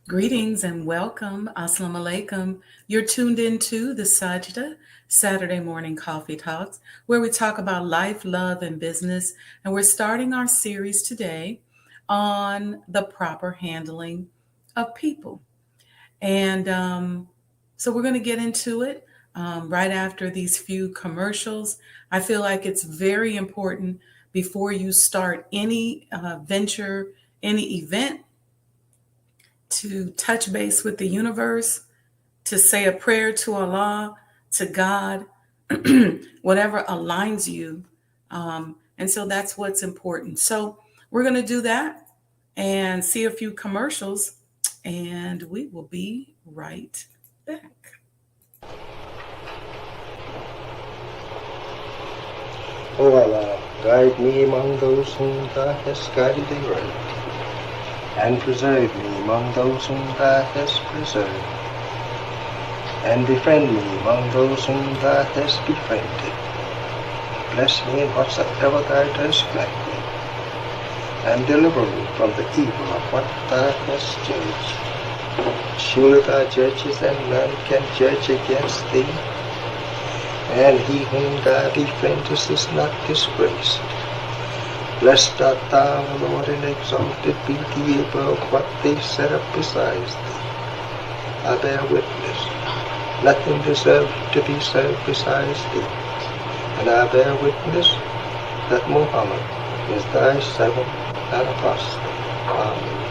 Greetings and welcome. Assalamu alaikum. You're tuned into the Sajdah Saturday Morning Coffee Talks, where we talk about life, love, and business. And we're starting our series today on the proper handling of people. And so we're going to get into it right after these few commercials. I feel like it's very important before you start any venture, any event, to touch base with the universe, to say a prayer to Allah, to God, whatever aligns you. And so that's what's important. So we're going to do that and see a few commercials, and we will be right back. O Allah, guide me among those whom Thou hast guided aright, and preserve me among those whom Thou hast preserved, and befriend me among those whom Thou hast befriended. Bless me in whatsoever Thou dost grant me, and deliver me from the evil of what Thou hast judged. Surely Thou judgest, and none can judge against Thee, and he whom Thou befriendest is not disgraced. Blessed art Thou, O Lord, and exalted be Thee above what they set up besides Thee. I bear witness, nothing deserves to be served besides Thee, and I bear witness that Muhammad is Thy servant and apostle. Amen.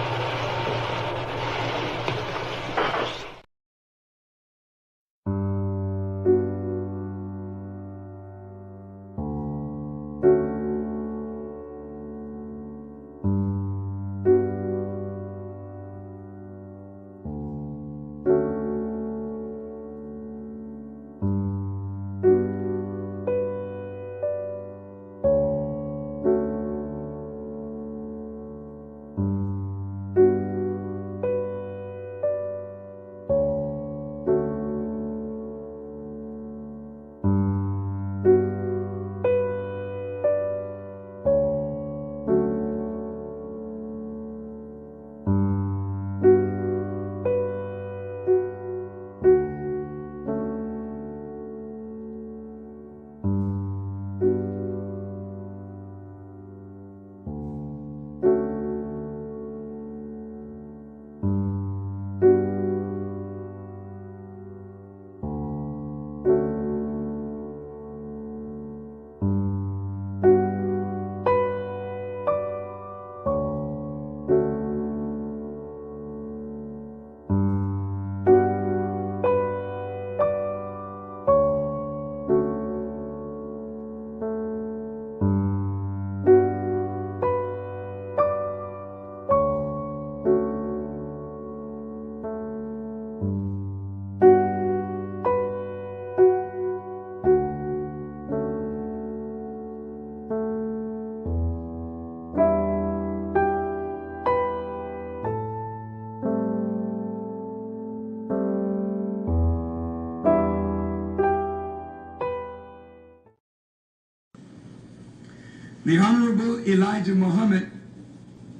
The Honorable Elijah Muhammad,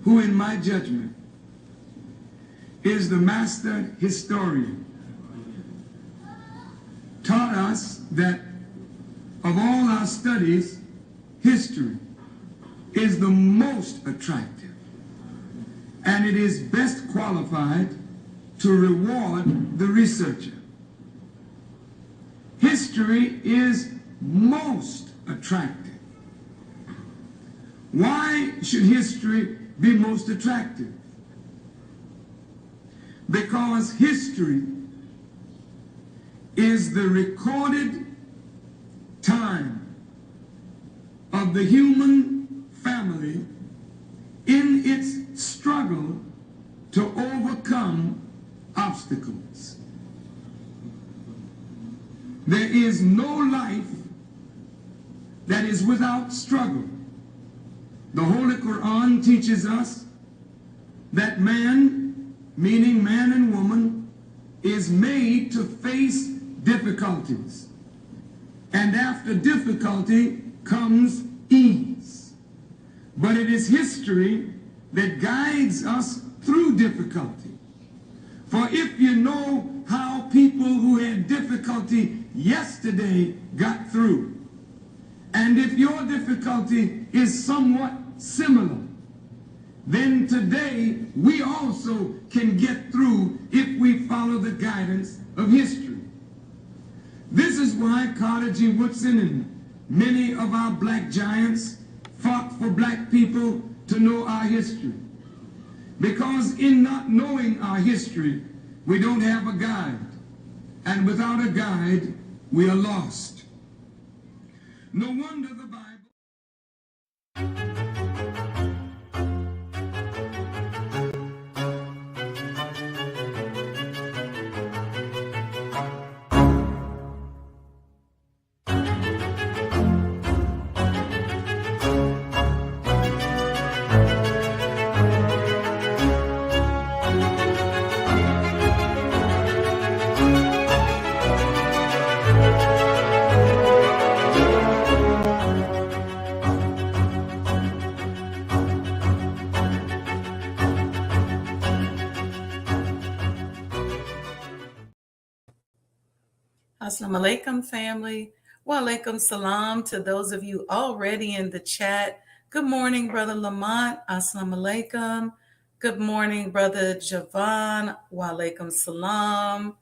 who in my judgment is the master historian, taught us that of all our studies, history is the most attractive, and it is best qualified to reward the researcher. History is most attractive. Why should history be most attractive? Because history is the recorded time of the human family in its struggle to overcome obstacles. There is no life that is without struggle. The Holy Quran teaches us that man, meaning man and woman, is made to face difficulties. And after difficulty comes ease. But it is history that guides us through difficulty. For if you know how people who had difficulty yesterday got through, and if your difficulty is somewhat similar, then today we also can get through if we follow the guidance of history. This is why Carter G. Woodson and many of our black giants fought for black people to know our history. Because in not knowing our history, we don't have a guide. And without a guide, we are lost. No wonder the Bible... Assalamu alaikum, family. Wa alaikum salam to those of you already in the chat. Good morning, Brother Lamont. Assalamu alaikum. Good morning, Brother Javan. Wa alaikum salam.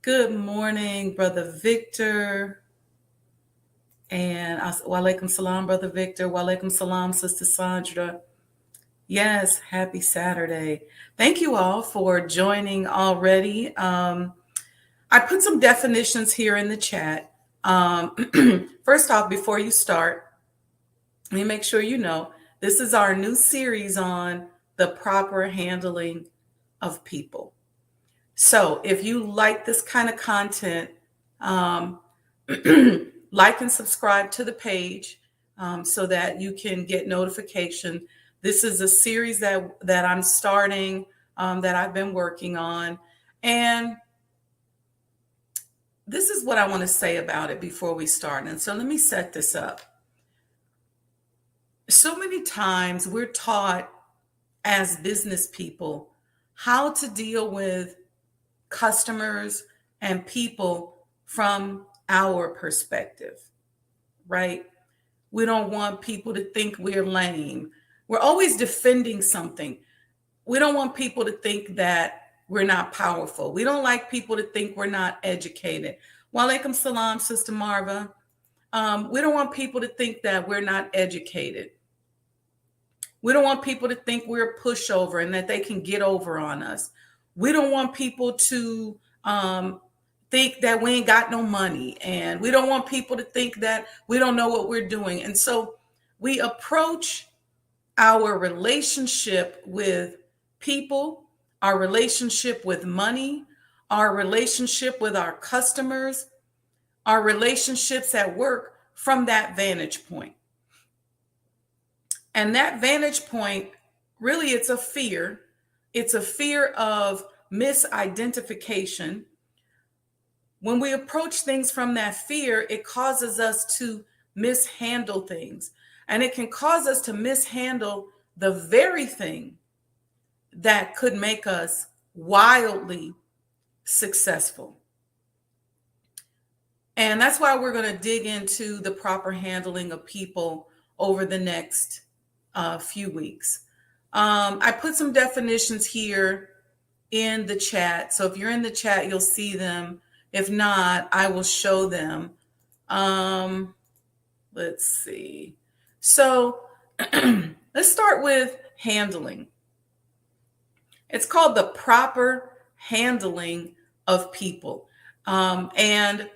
Good morning, Brother Victor. And wa alaikum salam, Brother Victor. Wa alaikum salam, Sister Sajdah. Yes, happy Saturday. Thank you all for joining already. I put some definitions here in the chat. First off, before you start, let me make sure you know, this is our new series on the proper handling of people. So if you like this kind of content, like and subscribe to the page so that you can get notification. This is a series that I'm starting, that I've been working on. And this is what I want to say about it before we start. And so let me set this up. So many times we're taught as business people how to deal with customers and people from our perspective, right? We don't want people to think we're lame. We're always defending something. We don't want people to think that we're not powerful. We don't like people to think we're not educated. Wa alaikum salam, Sister Marva. We don't want people to think that we're not educated. We don't want people to think we're a pushover and that they can get over on us. We don't want people to think that we ain't got no money. And we don't want people to think that we don't know what we're doing. And so we approach our relationship with people, our relationship with money, our relationship with our customers, our relationships at work from that vantage point. And that vantage point, really, it's a fear. It's a fear of misidentification. When we approach things from that fear, it causes us to mishandle things. And it can cause us to mishandle the very thing that could make us wildly successful. And that's why we're going to dig into the proper handling of people over the next few weeks. I put some definitions here in the chat. So if you're in the chat, you'll see them. If not, I will show them. Let's see. So let's start with handling. It's called the proper handling of people. And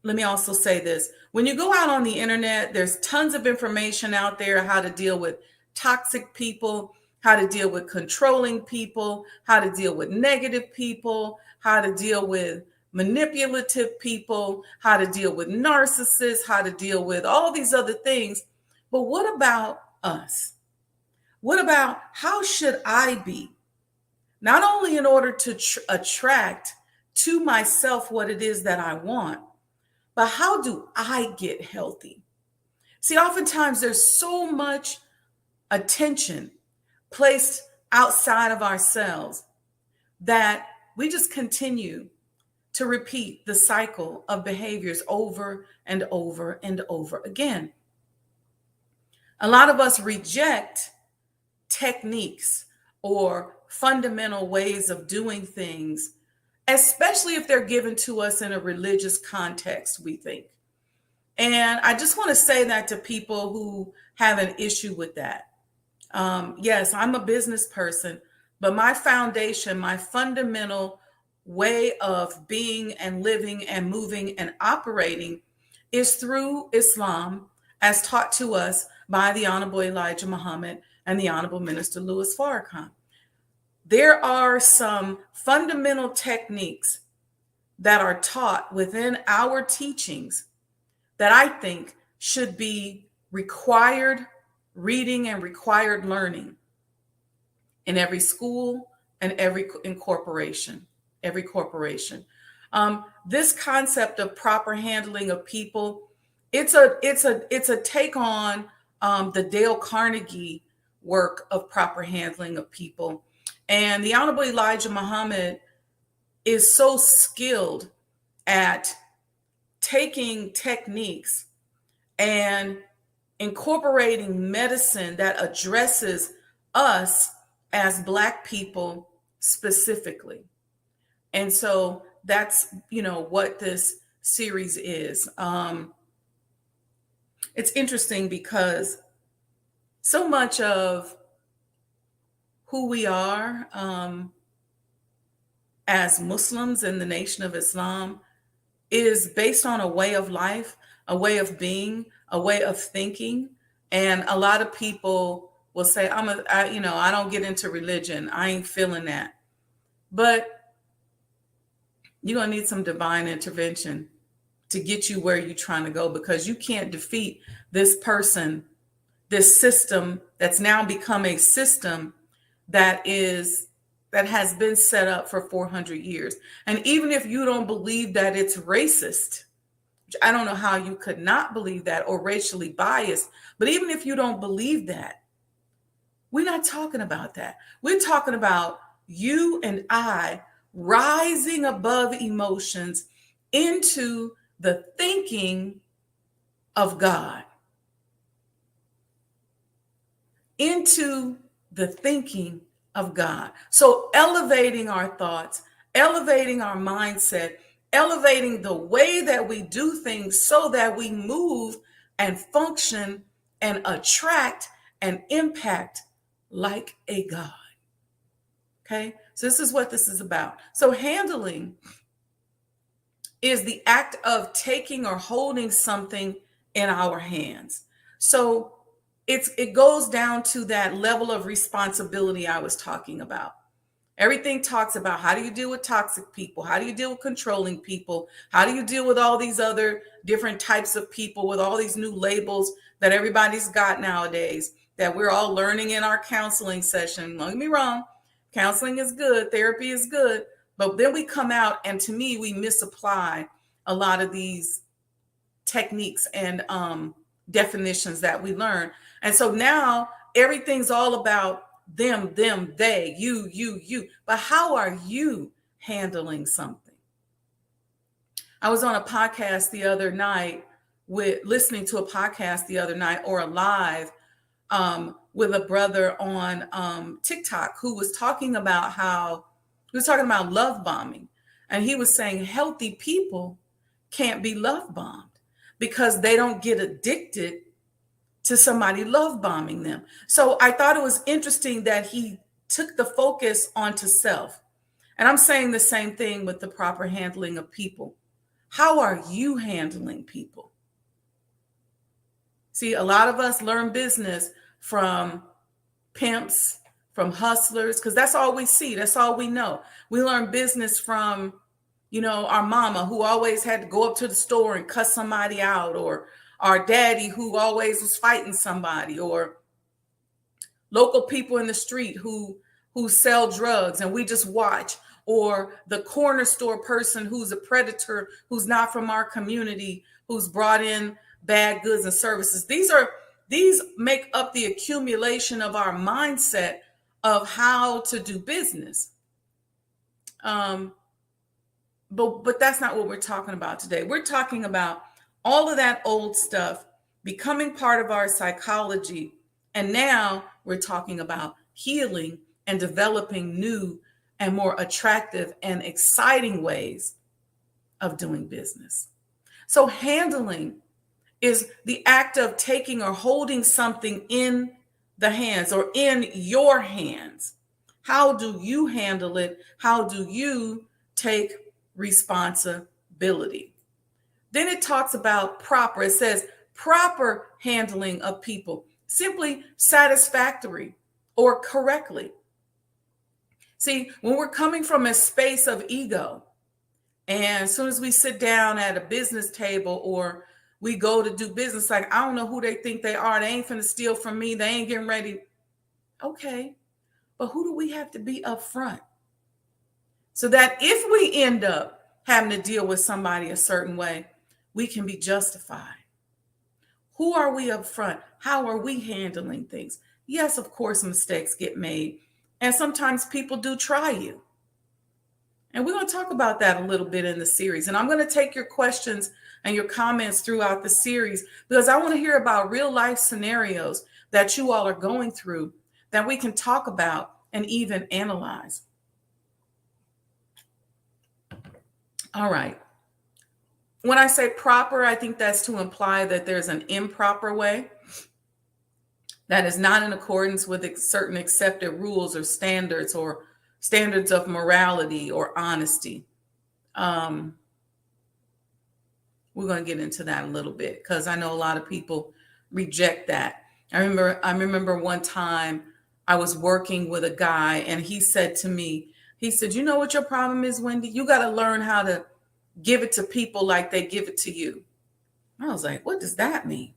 let me also say this. When you go out on the internet, there's tons of information out there how to deal with toxic people, how to deal with controlling people, how to deal with negative people, how to deal with manipulative people, how to deal with narcissists, how to deal with all these other things. But what about us? What about how should I be? Not only in order to attract to myself what it is that I want, but how do I get healthy? See, oftentimes there's so much attention placed outside of ourselves that we just continue to repeat the cycle of behaviors over and over and over again. A lot of us reject techniques or fundamental ways of doing things, especially if they're given to us in a religious context, we think. And I just want to say that to people who have an issue with that. Yes, I'm a business person, but my foundation, my fundamental way of being and living and moving and operating is through Islam as taught to us by the Honorable Elijah Muhammad and the Honorable Minister Louis Farrakhan. There are some fundamental techniques that are taught within our teachings that I think should be required reading and required learning in every school and every corporation. This concept of proper handling of people, it's a take on the Dale Carnegie work of proper handling of people. And the Honorable Elijah Muhammad is so skilled at taking techniques and incorporating medicine that addresses us as Black people specifically. And so that's, what this series is. It's interesting because so much of who we are as Muslims in the Nation of Islam is based on a way of life, a way of being, a way of thinking. And a lot of people will say, I don't get into religion. I ain't feeling that. But you're going to need some divine intervention to get you where you're trying to go, because you can't defeat this person, this system that's now become a system that has been set up for 400 years. And even if you don't believe that it's racist, which I don't know how you could not believe that, or racially biased, but even if you don't believe that, we're not talking about that. We're talking about you and I rising above emotions into the thinking of God, into the thinking of God. So elevating our thoughts, elevating our mindset, elevating the way that we do things so that we move and function and attract and impact like a God. Okay, so this is what this is about. So handling is the act of taking or holding something in our hands. So it goes down to that level of responsibility I was talking about. Everything talks about, how do you deal with toxic people? How do you deal with controlling people? How do you deal with all these other different types of people with all these new labels that everybody's got nowadays that we're all learning in our counseling session? Don't get me wrong. Counseling is good. Therapy is good. But then we come out, and to me, we misapply a lot of these techniques and definitions that we learn. And so now everything's all about them, they, you. But how are you handling something? I was on a podcast the other night listening to a podcast the other night, or a live with a brother on TikTok who was talking about love bombing. And he was saying healthy people can't be love bombed because they don't get addicted to somebody love bombing them. So I thought it was interesting that he took the focus onto self. And I'm saying the same thing with the proper handling of people. How are you handling people? See, a lot of us learn business from pimps, from hustlers, because that's all we see. That's all we know. We learn business from, our mama who always had to go up to the store and cuss somebody out, or our daddy who always was fighting somebody, or local people in the street who sell drugs and we just watch, or the corner store person who's a predator, who's not from our community, who's brought in bad goods and services. These make up the accumulation of our mindset of how to do business. Um, but that's not what we're talking about today. We're talking about all of that old stuff becoming part of our psychology. And now we're talking about healing and developing new and more attractive and exciting ways of doing business. So handling is the act of taking or holding something in the hands or in your hands. How do you handle it? How do you take responsibility? Then it talks about proper. It says proper handling of people, simply satisfactory or correctly. See, when we're coming from a space of ego, and as soon as we sit down at a business table or we go to do business, like, I don't know who they think they are. They ain't finna steal from me. They ain't getting ready. Okay. But who do we have to be up front? So that if we end up having to deal with somebody a certain way, we can be justified. Who are we up front? How are we handling things? Yes, of course, mistakes get made. And sometimes people do try you. And we're going to talk about that a little bit in the series. And I'm going to take your questions and your comments throughout the series because I want to hear about real life scenarios that you all are going through that we can talk about and even analyze. All right. When I say proper, I think that's to imply that there's an improper way that is not in accordance with certain accepted rules or standards of morality or honesty. We're going to get into that a little bit because I know a lot of people reject that. I remember one time I was working with a guy and he said to me, he said, you know what your problem is, Wendy? You got to learn how to give it to people like they give it to you. I was like, what does that mean?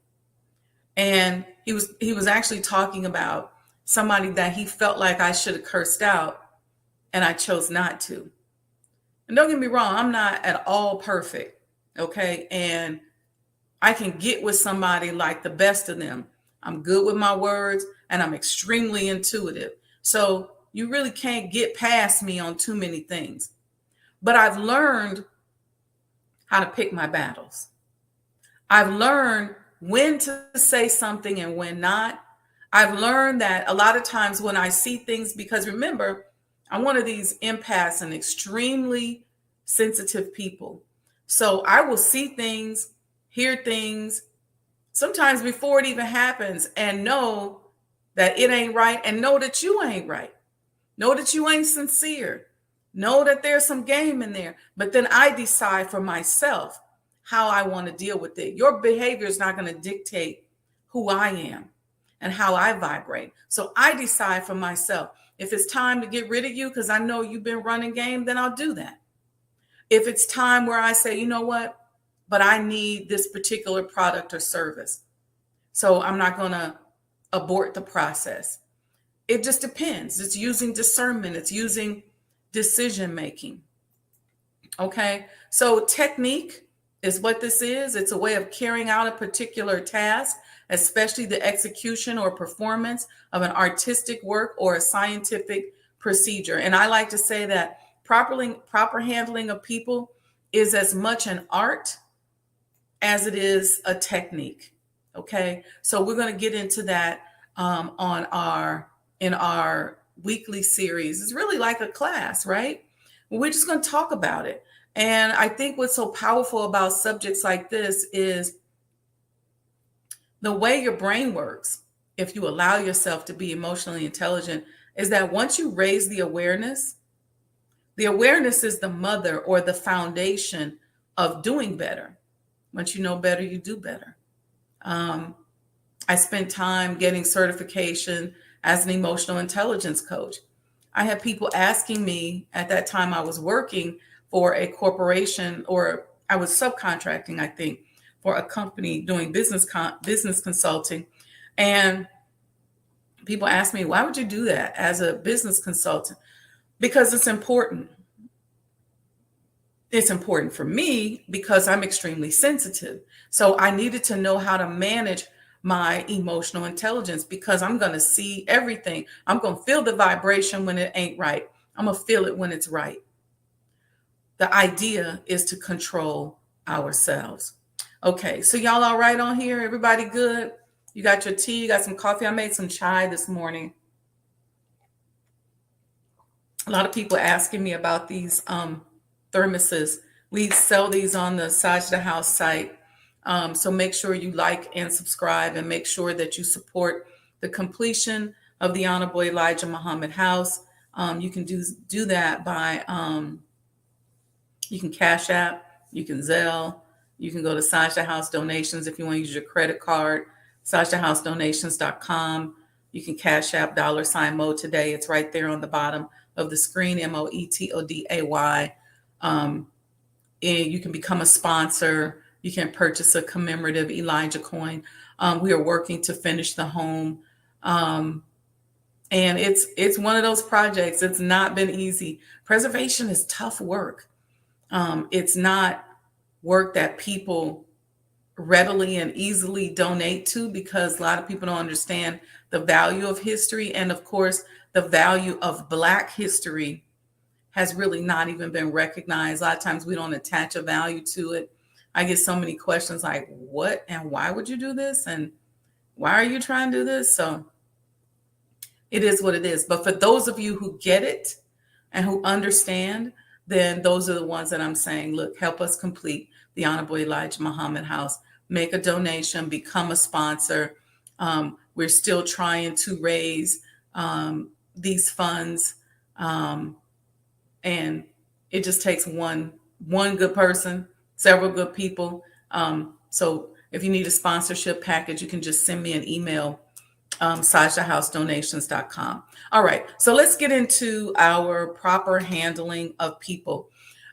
And he was actually talking about somebody that he felt like I should have cursed out and I chose not to. And don't get me wrong, I'm not at all perfect, okay? And I can get with somebody like the best of them. I'm good with my words and I'm extremely intuitive. So you really can't get past me on too many things. But I've learned how to pick my battles. I've learned when to say something and when not. I've learned that a lot of times when I see things, because remember, I'm one of these empaths and extremely sensitive people. So I will see things, hear things, sometimes before it even happens, and know that it ain't right and know that you ain't right. Know that you ain't sincere. Know that there's some game in there. But then I decide for myself how I want to deal with it. Your behavior is not going to dictate who I am and how I vibrate. So I decide for myself. If it's time to get rid of you because I know you've been running game, then I'll do that. If it's time where I say, you know what, but I need this particular product or service, so I'm not going to abort the process. It just depends. It's using discernment. It's using decision making. Okay. So technique is what this is. It's a way of carrying out a particular task, especially the execution or performance of an artistic work or a scientific procedure. And I like to say that proper handling of people is as much an art as it is a technique. Okay. So we're going to get into that in our weekly series. It's really like a class, right? We're just going to talk about it. And I think what's so powerful about subjects like this is the way your brain works, if you allow yourself to be emotionally intelligent, is that once you raise the awareness is the mother or the foundation of doing better. Once you know better, you do better. I spent time getting certification as an emotional intelligence coach. I had people asking me at that time I was working for a corporation, or I was subcontracting, I think, for a company doing business consulting. And people asked me, why would you do that as a business consultant? Because it's important. It's important for me because I'm extremely sensitive. So I needed to know how to manage my emotional intelligence because I'm going to see everything. I'm going to feel the vibration when it ain't right. I'm going to feel it when it's right. the idea is to control ourselves. Okay, so y'all all right on here? Everybody good? You got your tea, you got some coffee. I made some chai this morning. A lot of people asking me about these thermoses. We sell these on the Sajdah House site. So make sure you like and subscribe, and make sure that you support the completion of the Honorable Elijah Muhammad House. You can do that by, you can Cash App, you can Zelle, you can go to Sajdah House Donations if you want to use your credit card, SajdahHouseDonations.com. You can Cash App $Mo today. It's right there on the bottom of the screen, MOETODAY. And you can become a sponsor. You can purchase a commemorative Elijah coin. We are working to finish the home. And it's one of those projects. It's not been easy. Preservation is tough work. It's not work that people readily and easily donate to, because a lot of people don't understand the value of history. And of course, the value of Black history has really not even been recognized. A lot of times we don't attach a value to it. I get so many questions like, what and why would you do this? And why are you trying to do this? So it is what it is. But for those of you who get it and who understand, then those are the ones that I'm saying, look, help us complete the Honorable Elijah Muhammad House. Make a donation, become a sponsor. We're still trying to raise these funds. And it just takes one good person, several good people. So if you need a sponsorship package, you can just send me an email, SajdahHouseDonations.com. All right, so let's get into our proper handling of people.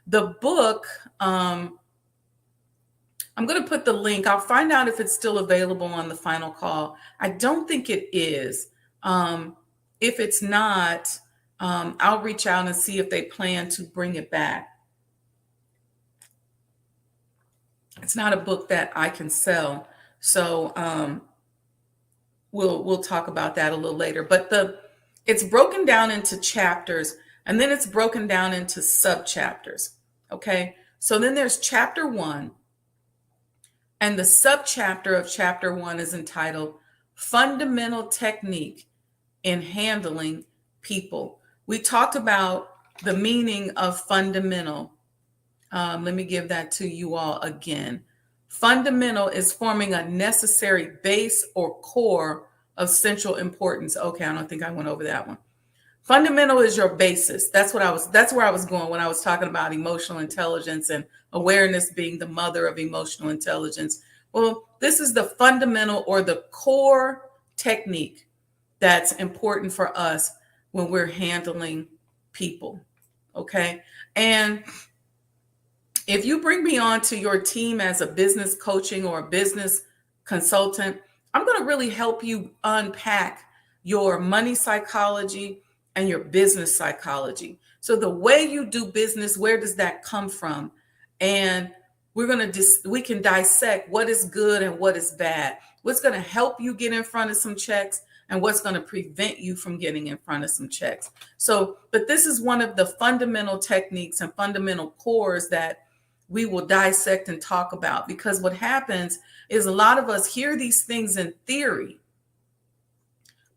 The book, I'm going to put the link. I'll find out if it's still available on the final call. I don't think it is. If it's not, I'll reach out and see if they plan to bring it back. It's not a book that I can sell, so we'll talk about that a little later. But it's broken down into chapters, and then it's broken down into sub-chapters. Okay, so then there's chapter 1, and the sub-chapter of chapter 1 is entitled Fundamental Technique in Handling People. We talked about the meaning of fundamental. Let me give that to you all again. Fundamental is forming a necessary base or core of central importance. Okay, I don't think I went over that one. Fundamental is your basis. That's where I was going when I was talking about emotional intelligence and awareness being the mother of emotional intelligence. Well, this is the fundamental or the core technique that's important for us when we're handling people. Okay. And if you bring me on to your team as a business coaching or a business consultant, I'm going to really help you unpack your money psychology and your business psychology. So the way you do business, where does that come from? And we can dissect what is good and what is bad. What's going to help you get in front of some checks and what's going to prevent you from getting in front of some checks. So, but this is one of the fundamental techniques and fundamental cores that we will dissect and talk about, because what happens is a lot of us hear these things in theory,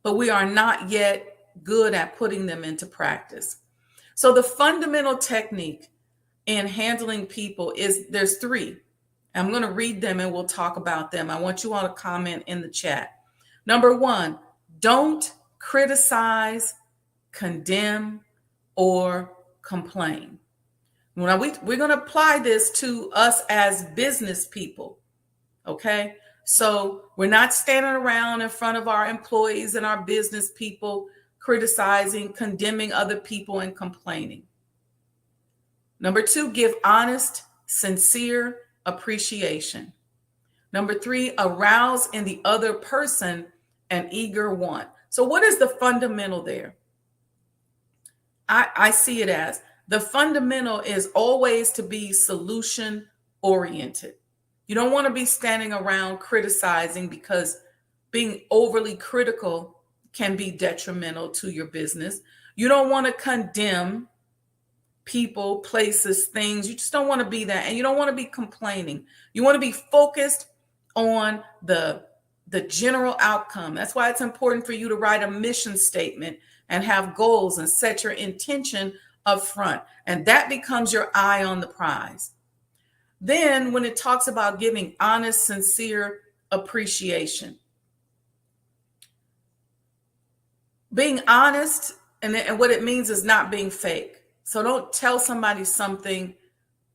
but we are not yet good at putting them into practice. So the fundamental technique in handling people there's 3. I'm going to read them and we'll talk about them. I want you all to comment in the chat. Number 1, don't criticize, condemn, or complain. Now we're going to apply this to us as business people. Okay. So we're not standing around in front of our employees and our business people criticizing, condemning other people, and complaining. Number 2, give honest, sincere appreciation. Number 3, arouse in the other person an eager want. So what is the fundamental there? I see it as the fundamental is always to be solution oriented. You don't want to be standing around criticizing, because being overly critical can be detrimental to your business. You don't want to condemn people, places, things. You just don't want to be that. And you don't want to be complaining. You want to be focused on the general outcome. That's why it's important for you to write a mission statement and have goals and set your intention up front. And that becomes your eye on the prize. Then when it talks about giving honest, sincere appreciation, being honest, and what it means is not being fake. So don't tell somebody something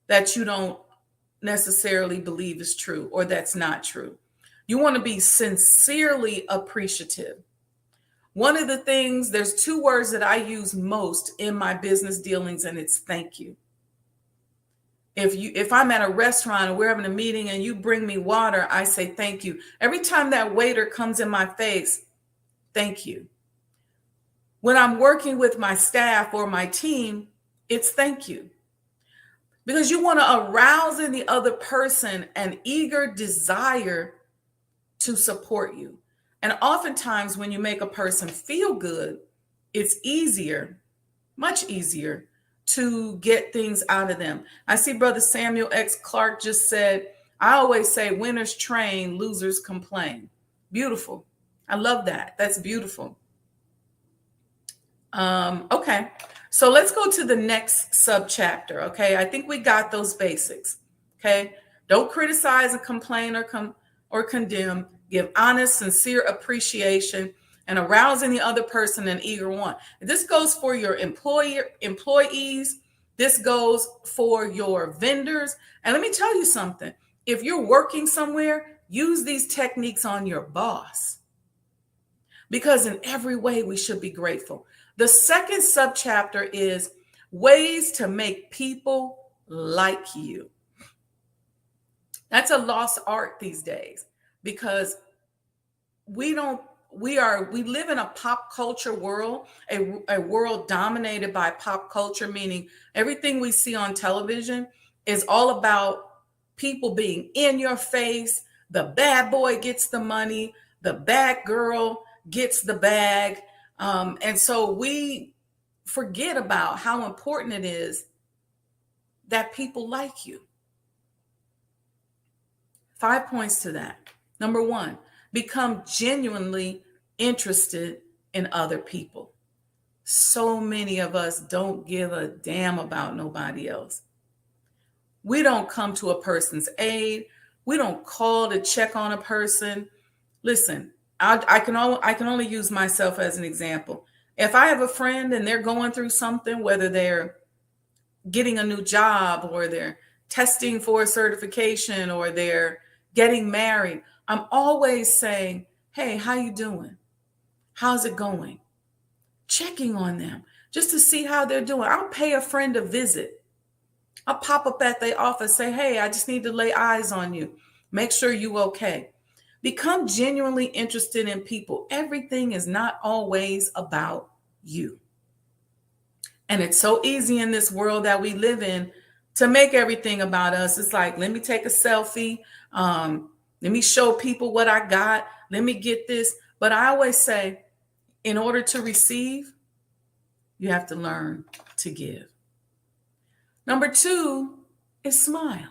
that you don't necessarily believe is true or that's not true. You want to be sincerely appreciative. One of the things, there's two words that I use most in my business dealings, and it's thank you. If I'm at a restaurant and we're having a meeting and you bring me water, I say thank you. Every time that waiter comes in my face, thank you. When I'm working with my staff or my team, it's thank you. Because you want to arouse in the other person an eager desire to support you. And oftentimes when you make a person feel good, it's easier, much easier to get things out of them. I see Brother Samuel X. Clark just said, I always say winners train, losers complain. Beautiful. I love that. That's beautiful. Okay. So let's go to the next subchapter. Okay. I think we got those basics. Okay. Don't criticize and complain or condemn. Give honest, sincere appreciation and arousing the other person an eager want. This goes for your employees. This goes for your vendors. And let me tell you something. If you're working somewhere, use these techniques on your boss. Because in every way, we should be grateful. The second subchapter is ways to make people like you. That's a lost art these days because we live in a pop culture world, a world dominated by pop culture, meaning everything we see on television is all about people being in your face. The bad boy gets the money, the bad girl gets the bag. And so we forget about how important it is that people like you. 5 points to that. Number one, become genuinely interested in other people. So many of us don't give a damn about nobody else. We don't come to a person's aid. We don't call to check on a person. Listen, I can only use myself as an example. If I have a friend and they're going through something, whether they're getting a new job or they're testing for a certification or they're getting married, I'm always saying, hey, how you doing? How's it going? Checking on them just to see how they're doing. I'll pay a friend a visit. I'll pop up at their office, say, hey, I just need to lay eyes on you. Make sure you okay. Become genuinely interested in people. Everything is not always about you. And it's so easy in this world that we live in to make everything about us. It's like, let me take a selfie. Let me show people what I got. Let me get this. But I always say, in order to receive, you have to learn to give. Number two is smile.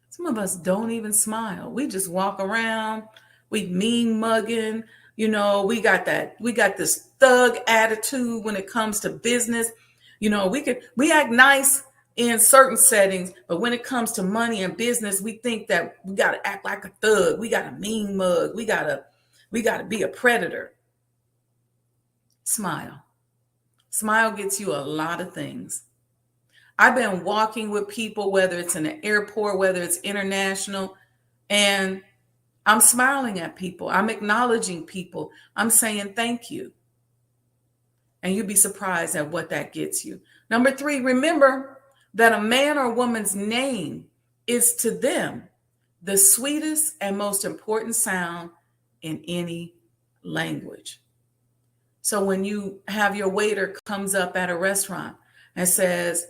Some of us don't even smile. We just walk around. We mean mugging. You know, we got this thug attitude when it comes to business. You know, we act nice in certain settings, but when it comes to money and business, we think that we got to act like a thug. We got to mean mug. We got to be a predator. Smile. Smile gets you a lot of things. I've been walking with people, whether it's in an airport, whether it's international, and I'm smiling at people. I'm acknowledging people. I'm saying thank you. And you'd be surprised at what that gets you. Number three, remember that a man or woman's name is to them the sweetest and most important sound in any language. So when you have your waiter comes up at a restaurant and says,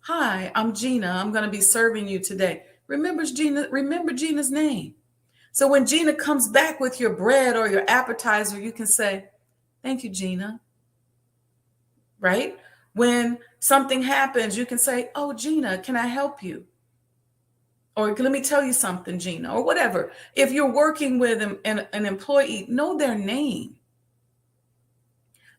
hi, I'm Gina. I'm going to be serving you today. Remember Gina's name. So when Gina comes back with your bread or your appetizer, you can say, thank you, Gina. Right? When something happens, you can say, "Oh, Gina, can I help you?" Or let me tell you something, Gina, or whatever. If you're working with an employee, know their name.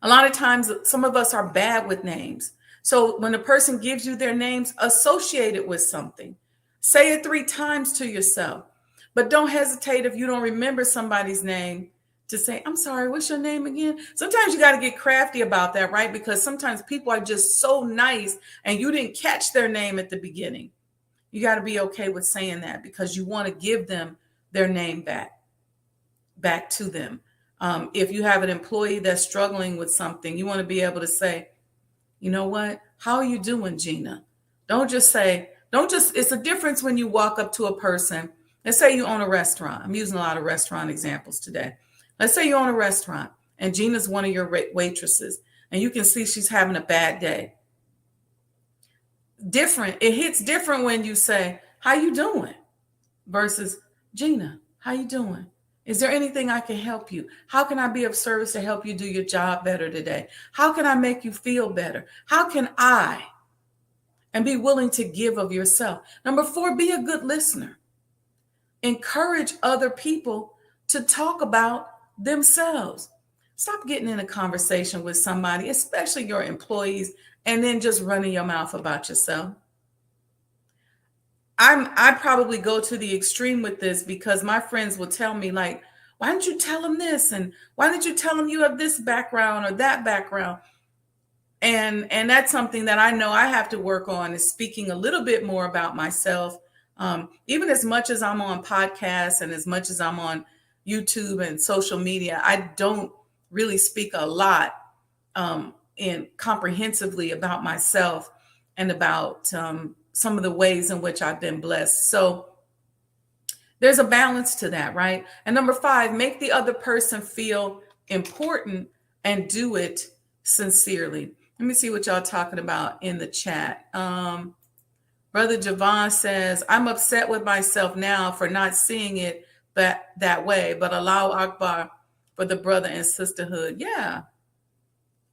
A lot of times, some of us are bad with names. So when a person gives you their names, associate it with something. Say it 3 times to yourself. But don't hesitate if you don't remember somebody's name to say, "I'm sorry, what's your name again?" Sometimes you got to get crafty about that, right? Because sometimes people are just so nice and you didn't catch their name at the beginning. You got to be okay with saying that because you want to give them their name back to them. If you have an employee that's struggling with something, you want to be able to say, "You know what? How are you doing, Gina?" It's a difference when you walk up to a person. Let's say you own a restaurant. I'm using a lot of restaurant examples today. Let's say you own a restaurant and Gina's one of your waitresses and you can see she's having a bad day. It hits different when you say, "How you doing?" versus, "Gina, how you doing? Is there anything I can help you? How can I be of service to help you do your job better today? How can I make you feel better? How can I?" And be willing to give of yourself. Number 4, be a good listener. Encourage other people to talk about themselves. Stop getting in a conversation with somebody, especially your employees, and then just running your mouth about yourself. I probably go to the extreme with this because my friends will tell me, like, "Why didn't you tell them this? And why didn't you tell them you have this background or that background?" And that's something that I know I have to work on, is speaking a little bit more about myself. Even as much as I'm on podcasts and as much as I'm on YouTube and social media, I don't really speak a lot and comprehensively about myself and about some of the ways in which I've been blessed. So there's a balance to that, right? And number 5, make the other person feel important and do it sincerely. Let me see what y'all talking about in the chat. Brother Javon says, "I'm upset with myself now for not seeing it that way, but Allahu Akbar for the brother and sisterhood." Yeah.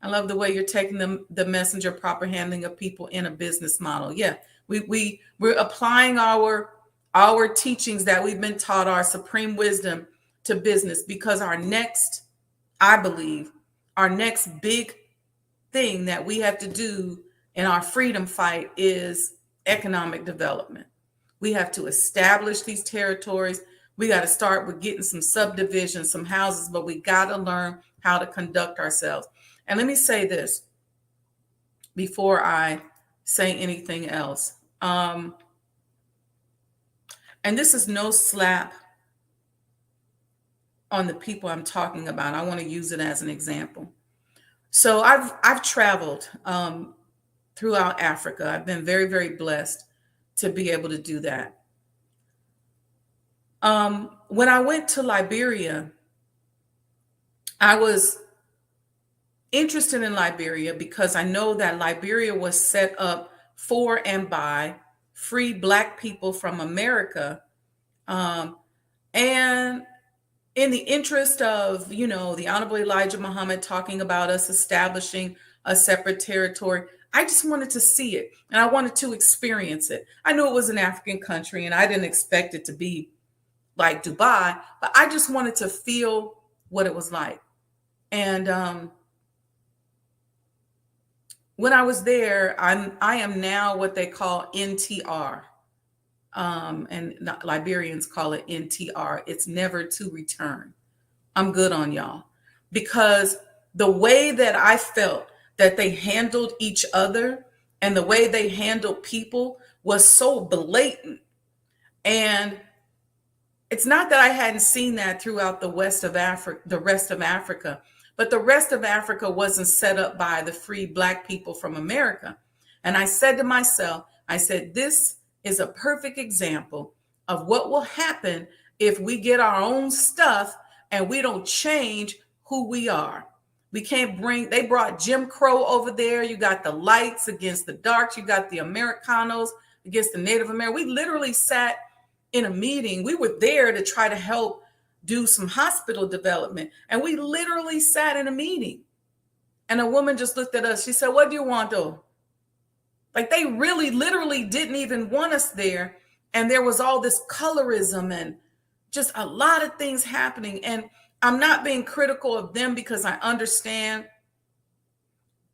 I love the way you're taking the messenger proper handling of people in a business model. Yeah. We're applying our teachings that we've been taught, our supreme wisdom, to business, because I believe our next big thing that we have to do in our freedom fight is economic development. We have to establish these territories. We got to start with getting some subdivisions, some houses, but we got to learn how to conduct ourselves. And let me say this before I say anything else. And this is no slap on the people I'm talking about. I want to use it as an example. So I've traveled throughout Africa. I've been very, very blessed to be able to do that. When I went to Liberia, I was interested in Liberia because I know that Liberia was set up for and by free Black people from America. And in the interest of, the Honorable Elijah Muhammad talking about us establishing a separate territory, I just wanted to see it and I wanted to experience it. I knew it was an African country and I didn't expect it to be like Dubai, but I just wanted to feel what it was like. And when I was there, I am now what they call NTR. And Liberians call it NTR. It's never to return. I'm good on y'all, because the way that I felt that they handled each other and the way they handled people was so blatant. And it's not that I hadn't seen that throughout the rest of Africa, but the rest of Africa wasn't set up by the free Black people from America. And I said to myself, this is a perfect example of what will happen if we get our own stuff and we don't change who we are. They brought Jim Crow over there. You got the lights against the darks. You got the Americanos against the Native Americans. We literally sat in a meeting. We were there to try to help do some hospital development. And we literally sat in a meeting And a woman just looked at us. She said, "What do you want though?" Like they really literally didn't even want us there. And there was all this colorism and just a lot of things happening. And I'm not being critical of them because I understand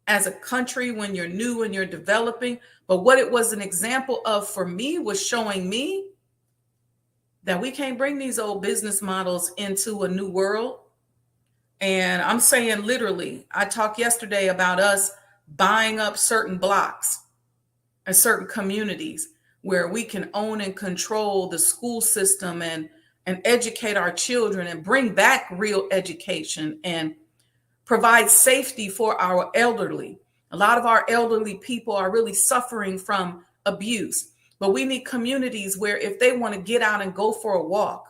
as a country when you're new and you're developing. But what it was an example of for me was showing me that we can't bring these old business models into a new world. And I'm saying literally, I talked yesterday about us buying up certain blocks and certain communities where we can own and control the school system and educate our children and bring back real education and provide safety for our elderly. A lot of our elderly people are really suffering from abuse, but we need communities where if they want to get out and go for a walk,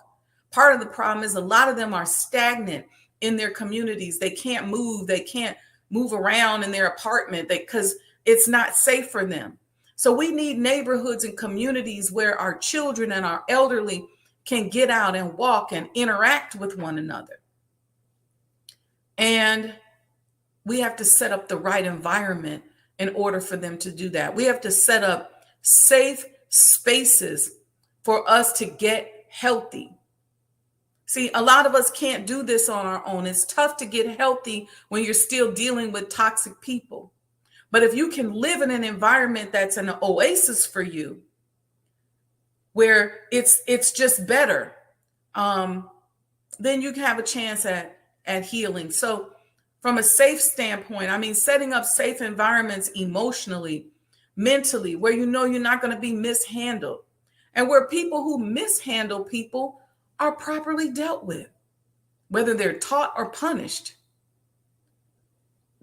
part of the problem is a lot of them are stagnant in their communities. They can't move. They can't move around in their apartment because it's not safe for them. So we need neighborhoods and communities where our children and our elderly can get out and walk and interact with one another. And we have to set up the right environment in order for them to do that. We have to set up safe spaces for us to get healthy. See, a lot of us can't do this on our own. It's tough to get healthy when you're still dealing with toxic people. But if you can live in an environment that's an oasis for you, where it's just better, then you can have a chance at healing. So from a safe standpoint, I mean, setting up safe environments emotionally, mentally, where you know you're not going to be mishandled, and where people who mishandle people are properly dealt with, whether they're taught or punished.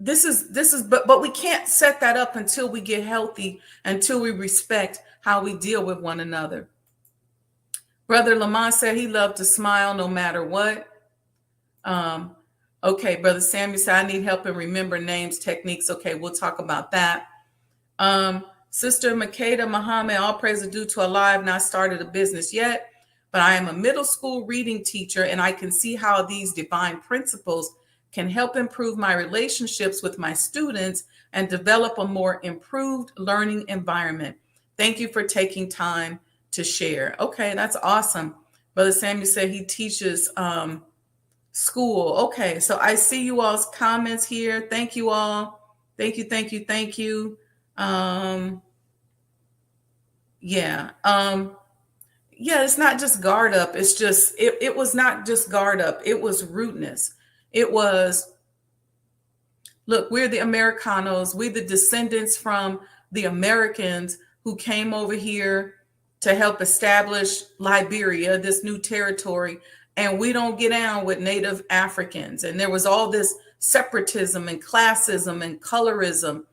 But we can't set that up until we get healthy, until we respect how we deal with one another. Brother Lamont said he loved to smile no matter what. Okay, Brother Samuel said, I need help in remember names, techniques. Okay, we'll talk about that. Sister Makeda Muhammad, all praise are due to Allah. I have not started a business yet, but I am a middle school reading teacher, and I can see how these divine principles can help improve my relationships with my students and develop a more improved learning environment. Thank you for taking time to share. Okay, that's awesome. Brother Samuel said he teaches school. Okay, so I see you all's comments here. Thank you all. Thank you, thank you, thank you. Yeah, it's not just guard up. It's just, it was not just guard up. It was rudeness. It was, look, we're the Americanos. We're the descendants from the Americans who came over here to help establish Liberia, this new territory. And we don't get down with Native Africans. And there was all this separatism and classism and colorism.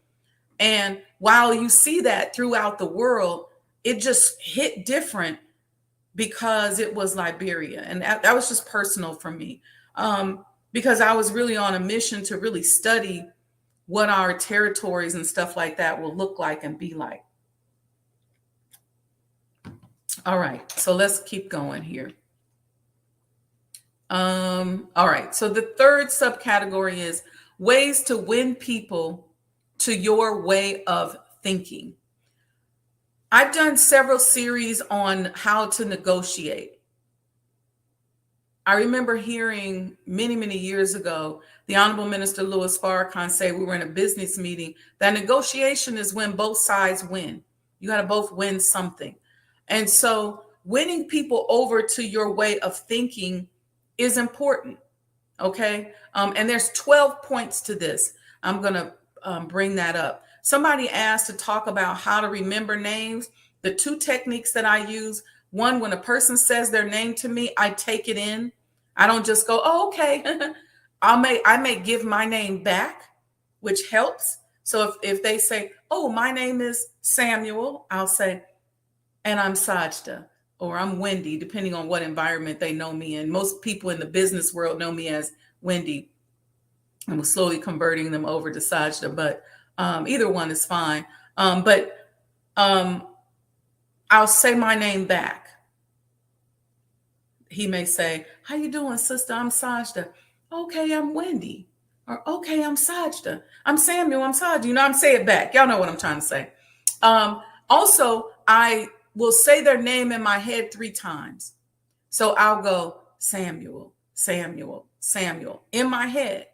And while you see that throughout the world, it just hit different because it was Liberia. And that was just personal for me. Because I was really on a mission to really study what our territories and stuff like that will look like and be like. All right, so let's keep going here. All right, so the third subcategory is ways to win people to your way of thinking. I've done several series on how to negotiate. I remember hearing many, many years ago, the Honorable Minister Louis Farrakhan say, we were in a business meeting, that negotiation is when both sides win. You got to both win something. And so winning people over to your way of thinking is important. Okay. And there's 12 points to this. I'm going to bring that up. Somebody asked to talk about how to remember names. The two techniques that I use, one, when a person says their name to me, I take it in. I don't just go, oh, okay. I may give my name back, which helps. So if they say, oh, my name is Samuel, I'll say, and I'm Sajdah, or I'm Wendy, depending on what environment they know me in. Most people in the business world know me as Wendy. I'm slowly converting them over to Sajdah, but either one is fine. But I'll say my name back. He may say, how you doing, sister? I'm Sajdah. Okay, I'm Wendy. Or, okay, I'm Sajdah. I'm Samuel. I'm Sajdah. I'm say it back. Y'all know what I'm trying to say. Also, I will say their name in my head 3 times. So I'll go Samuel, Samuel, Samuel in my head.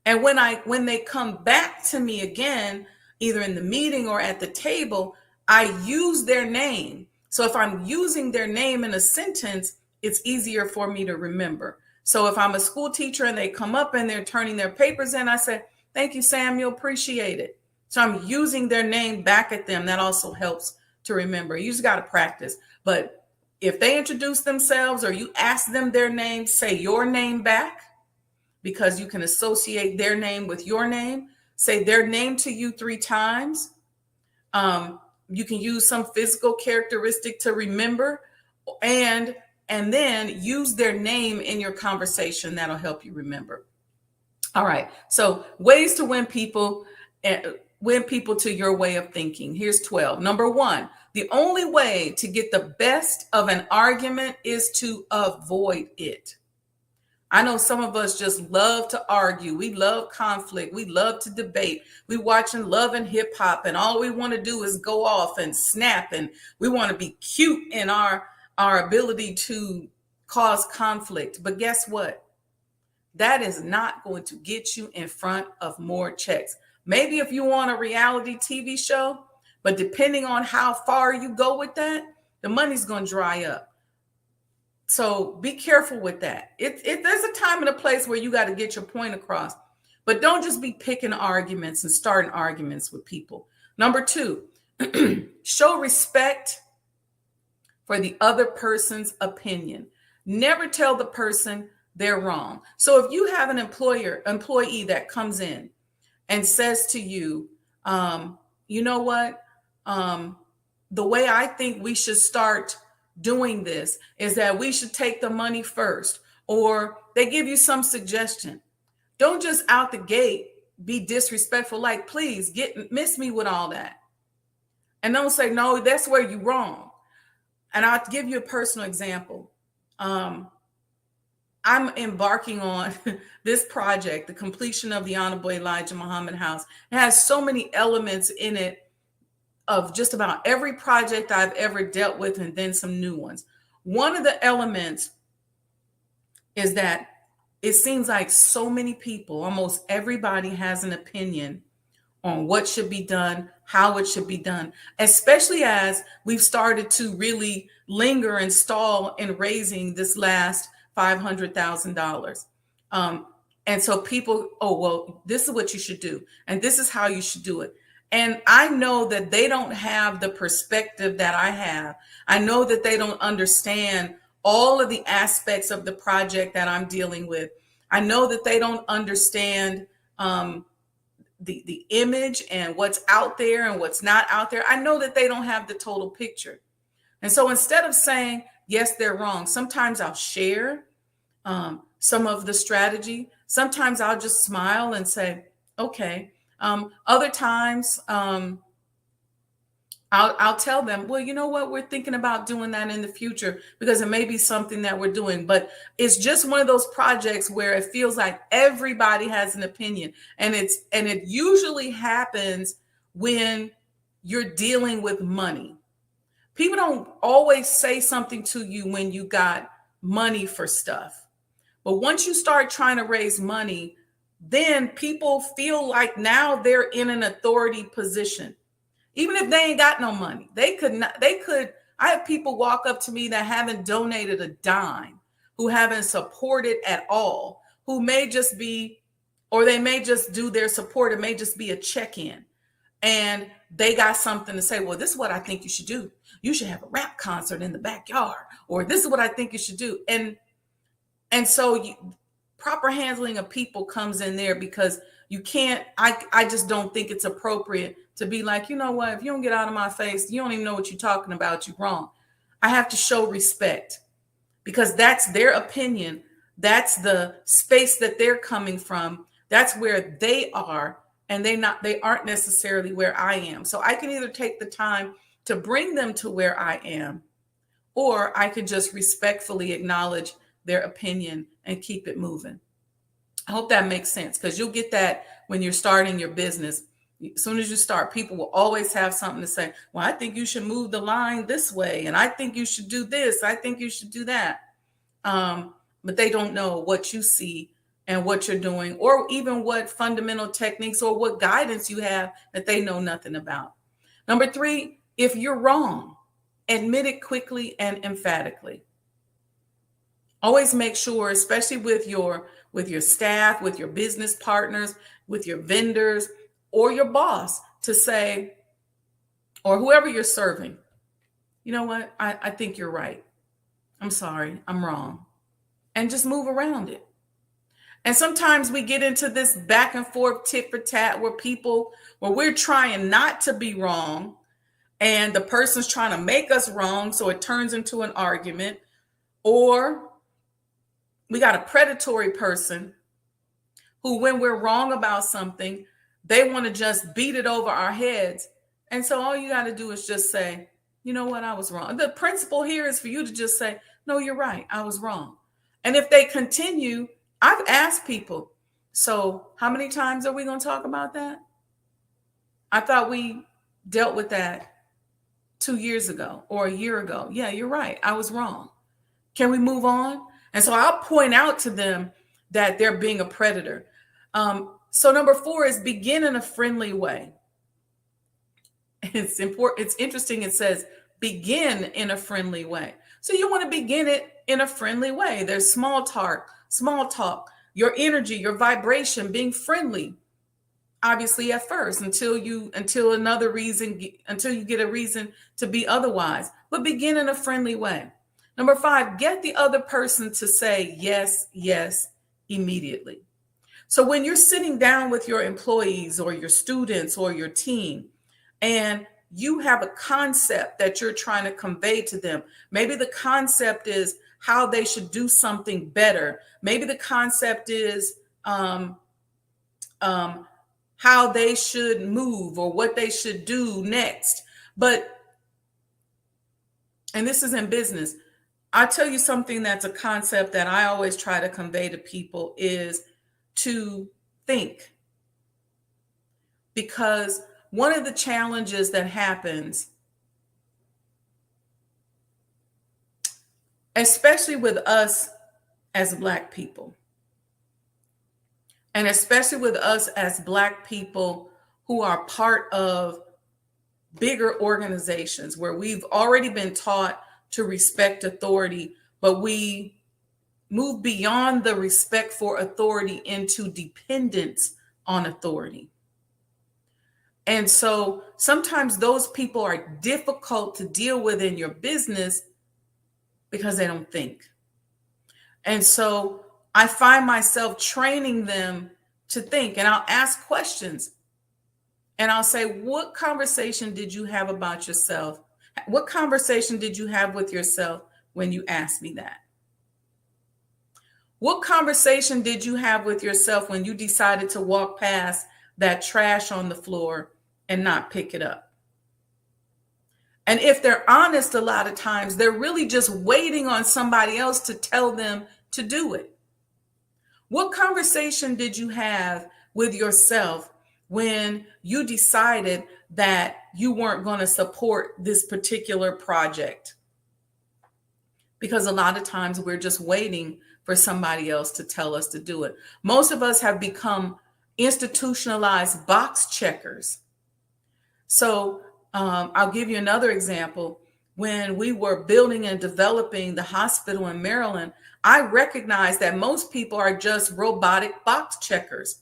And when they come back to me again, either in the meeting or at the table, I use their name. So if I'm using their name in a sentence, it's easier for me to remember. So if I'm a school teacher and they come up and they're turning their papers in, I say, thank you, Samuel, appreciate it. So I'm using their name back at them. That also helps to remember. You just got to practice. But if they introduce themselves or you ask them their name, say your name back, because you can associate their name with your name. Say their name to you 3 times. You can use some physical characteristic to remember, and then use their name in your conversation. That'll help you remember. All right. So ways to win people to your way of thinking. Here's 12. Number 1, the only way to get the best of an argument is to avoid it. I know some of us just love to argue. We love conflict. We love to debate. We watching Love and Hip Hop, and all we want to do is go off and snap, and we want to be cute in our ability to cause conflict. But guess what? That is not going to get you in front of more checks. Maybe if you want a reality TV show, but depending on how far you go with that, the money's going to dry up. So be careful with that. There's a time and a place where you got to get your point across, but don't just be picking arguments and starting arguments with people. Number 2, show respect for the other person's opinion. Never tell the person they're wrong. So if you have an employee that comes in and says to you, you know what, the way I think we should start doing this is that we should take the money first, or they give you some suggestion. Don't just out the gate be disrespectful, like, please miss me with all that. And don't say, no, that's where you're wrong. And I'll give you a personal example. I'm embarking on this project, the completion of the Honorable Elijah Muhammad House. It has so many elements in it of just about every project I've ever dealt with, and then some new ones. One of the elements is that it seems like so many people, almost everybody, has an opinion on what should be done, how it should be done, especially as we've started to really linger and stall in raising this last $500,000. And so people, oh, well, this is what you should do, and this is how you should do it. And I know that they don't have the perspective that I have. I know that they don't understand all of the aspects of the project that I'm dealing with. I know that they don't understand the image and what's out there and what's not out there. I know that they don't have the total picture. And so instead of saying, yes, they're wrong, sometimes I'll share some of the strategy. Sometimes I'll just smile and say, okay. Other times, I'll tell them, well, you know what, we're thinking about doing that in the future, because it may be something that we're doing. But it's just one of those projects where it feels like everybody has an opinion, and it usually happens when you're dealing with money. People don't always say something to you when you got money for stuff, but once you start trying to raise money, then people feel like now they're in an authority position. Even if they ain't got no money, I have people walk up to me that haven't donated a dime, who haven't supported at all, who may just be, or they may just do their support. It may just be a check-in, and they got something to say. Well, this is what I think you should do. You should have a rap concert in the backyard, or this is what I think you should do. And so proper handling of people comes in there, because you can't, I just don't think it's appropriate to be like, you know what, if you don't get out of my face, you don't even know what you're talking about, you're wrong. I have to show respect, because that's their opinion. That's the space that they're coming from. That's where they are, and they aren't necessarily where I am. So I can either take the time to bring them to where I am, or I can just respectfully acknowledge their opinion and keep it moving. I hope that makes sense, because you'll get that when you're starting your business. As soon as you start, people will always have something to say. Well, I think you should move the line this way, and I think you should do this. I think you should do that. But they don't know what you see and what you're doing, or even what fundamental techniques or what guidance you have that they know nothing about. Number 3, if you're wrong, admit it quickly and emphatically. Always make sure, especially with your staff, with your business partners, with your vendors, or your boss, to say, or whoever you're serving, you know what, I think you're right. I'm sorry, I'm wrong. And just move around it. And sometimes we get into this back and forth tit for tat where we're trying not to be wrong and the person's trying to make us wrong, so it turns into an argument. Or we got a predatory person who, when we're wrong about something, they want to just beat it over our heads. And so all you got to do is just say, you know what, I was wrong. The principle here is for you to just say, no, you're right, I was wrong. And if they continue, I've asked people, so how many times are we going to talk about that? I thought we dealt with that 2 years ago or a year ago. Yeah, you're right, I was wrong. Can we move on? And so I'll point out to them that they're being a predator. So number 4 is begin in a friendly way. It's important. It's interesting. It says begin in a friendly way. So you want to begin it in a friendly way. There's small talk, your energy, your vibration, being friendly, obviously at first, until you get a reason to be otherwise. But begin in a friendly way. Number 5, get the other person to say yes, yes, immediately. So when you're sitting down with your employees or your students or your team, and you have a concept that you're trying to convey to them, maybe the concept is how they should do something better. Maybe the concept is how they should move or what they should do next. And this is in business. I'll tell you something that's a concept that I always try to convey to people is to think. Because one of the challenges that happens, especially with us as Black people, and especially with us as Black people who are part of bigger organizations where we've already been taught to respect authority, but we move beyond the respect for authority into dependence on authority. And so sometimes those people are difficult to deal with in your business because they don't think. And so I find myself training them to think, and I'll ask questions. And I'll say, what conversation did you have about yourself? What conversation did you have with yourself when you asked me that? What conversation did you have with yourself when you decided to walk past that trash on the floor and not pick it up? And if they're honest, a lot of times they're really just waiting on somebody else to tell them to do it. What conversation did you have with yourself when you decided that you weren't going to support this particular project? Because a lot of times we're just waiting for somebody else to tell us to do it. Most of us have become institutionalized box checkers. So I'll give you another example. When we were building and developing the hospital in Maryland, I recognized that most people are just robotic box checkers.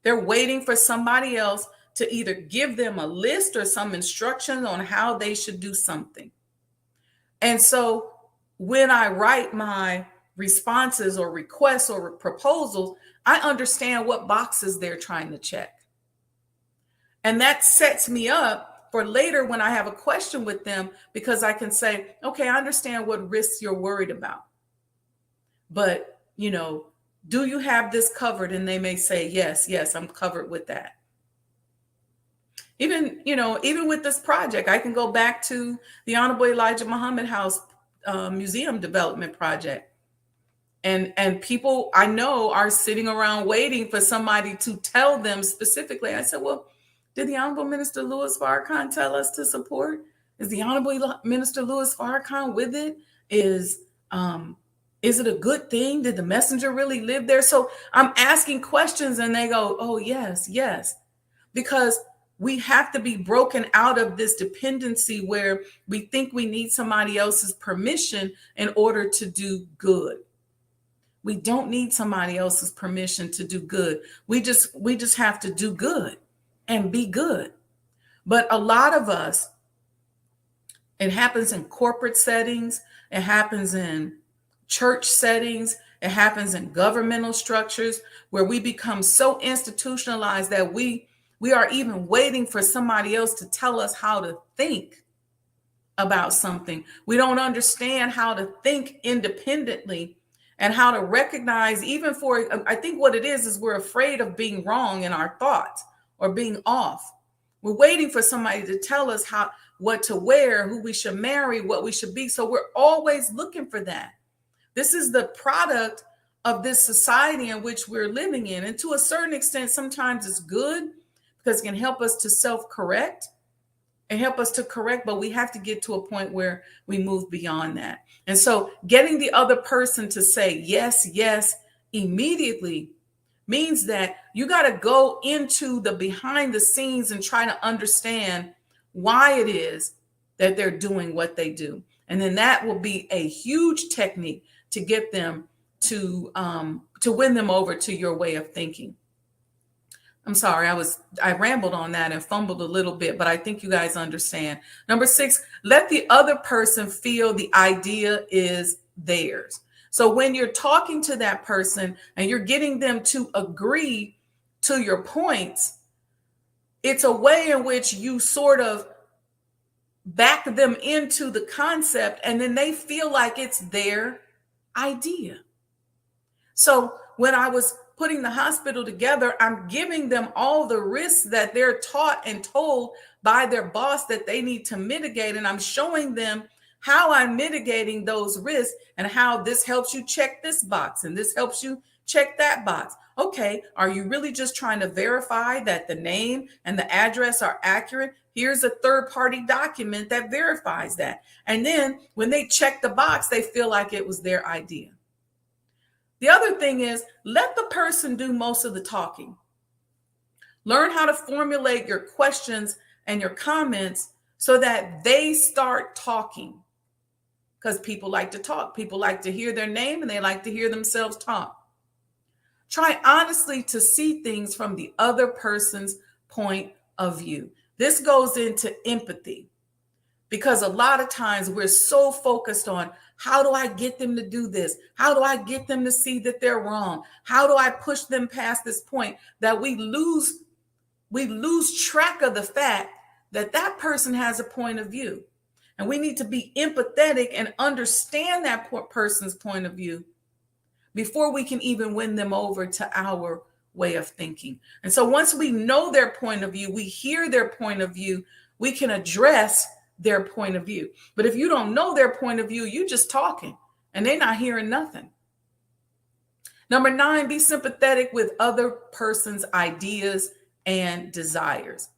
They're waiting for somebody else to either give them a list or some instructions on how they should do something. And so when I write my responses or requests or proposals, I understand what boxes they're trying to check. And that sets me up for later when I have a question with them, because I can say, okay, I understand what risks you're worried about. But, do you have this covered? And they may say, yes, I'm covered with that. Even with this project, I can go back to the Honorable Elijah Muhammad House Museum Development Project. And people I know are sitting around waiting for somebody to tell them specifically. I said, well, did the Honorable Minister Louis Farrakhan tell us to support? Is the Honorable Minister Louis Farrakhan with it? Is it a good thing? Did the messenger really live there? So I'm asking questions and they go, oh, yes, yes. Because we have to be broken out of this dependency where we think we need somebody else's permission in order to do good. We don't need somebody else's permission to do good. We just have to do good and be good. But a lot of us, it happens in corporate settings, it happens in church settings, it happens in governmental structures where we become so institutionalized that we are even waiting for somebody else to tell us how to think about something. We don't understand how to think independently and how to recognize, even for, I think what it is we're afraid of being wrong in our thoughts or being off. We're waiting for somebody to tell us what to wear, who we should marry, what we should be. So we're always looking for that. This is the product of this society in which we're living in. And to a certain extent, sometimes it's good because it can help us to self-correct and help us to correct, but we have to get to a point where we move beyond that. And so getting the other person to say yes, yes, immediately means that you got to go into the behind the scenes and try to understand why it is that they're doing what they do. And then that will be a huge technique to get them to win them over to your way of thinking. I'm sorry, I rambled on that and fumbled a little bit, but I think you guys understand. Number 6, let the other person feel the idea is theirs. So when you're talking to that person and you're getting them to agree to your points, it's a way in which you sort of back them into the concept and then they feel like it's their idea. So when I was putting the hospital together, I'm giving them all the risks that they're taught and told by their boss that they need to mitigate. And I'm showing them how I'm mitigating those risks and how this helps you check this box and this helps you check that box. Okay, are you really just trying to verify that the name and the address are accurate? Here's a third-party document that verifies that. And then when they check the box, they feel like it was their idea. The other thing is, let the person do most of the talking. Learn how to formulate your questions and your comments so that they start talking. Because people like to talk. People like to hear their name and they like to hear themselves talk. Try honestly to see things from the other person's point of view. This goes into empathy. Because a lot of times we're so focused on how do I get them to do this? How do I get them to see that they're wrong? How do I push them past this point that we lose track of the fact that that person has a point of view. And we need to be empathetic and understand that person's point of view before we can even win them over to our way of thinking. And so once we know their point of view, we hear their point of view, we can address their point of view. But if you don't know their point of view, you just talking and they're not hearing nothing. Number 9, be sympathetic with other person's ideas and desires.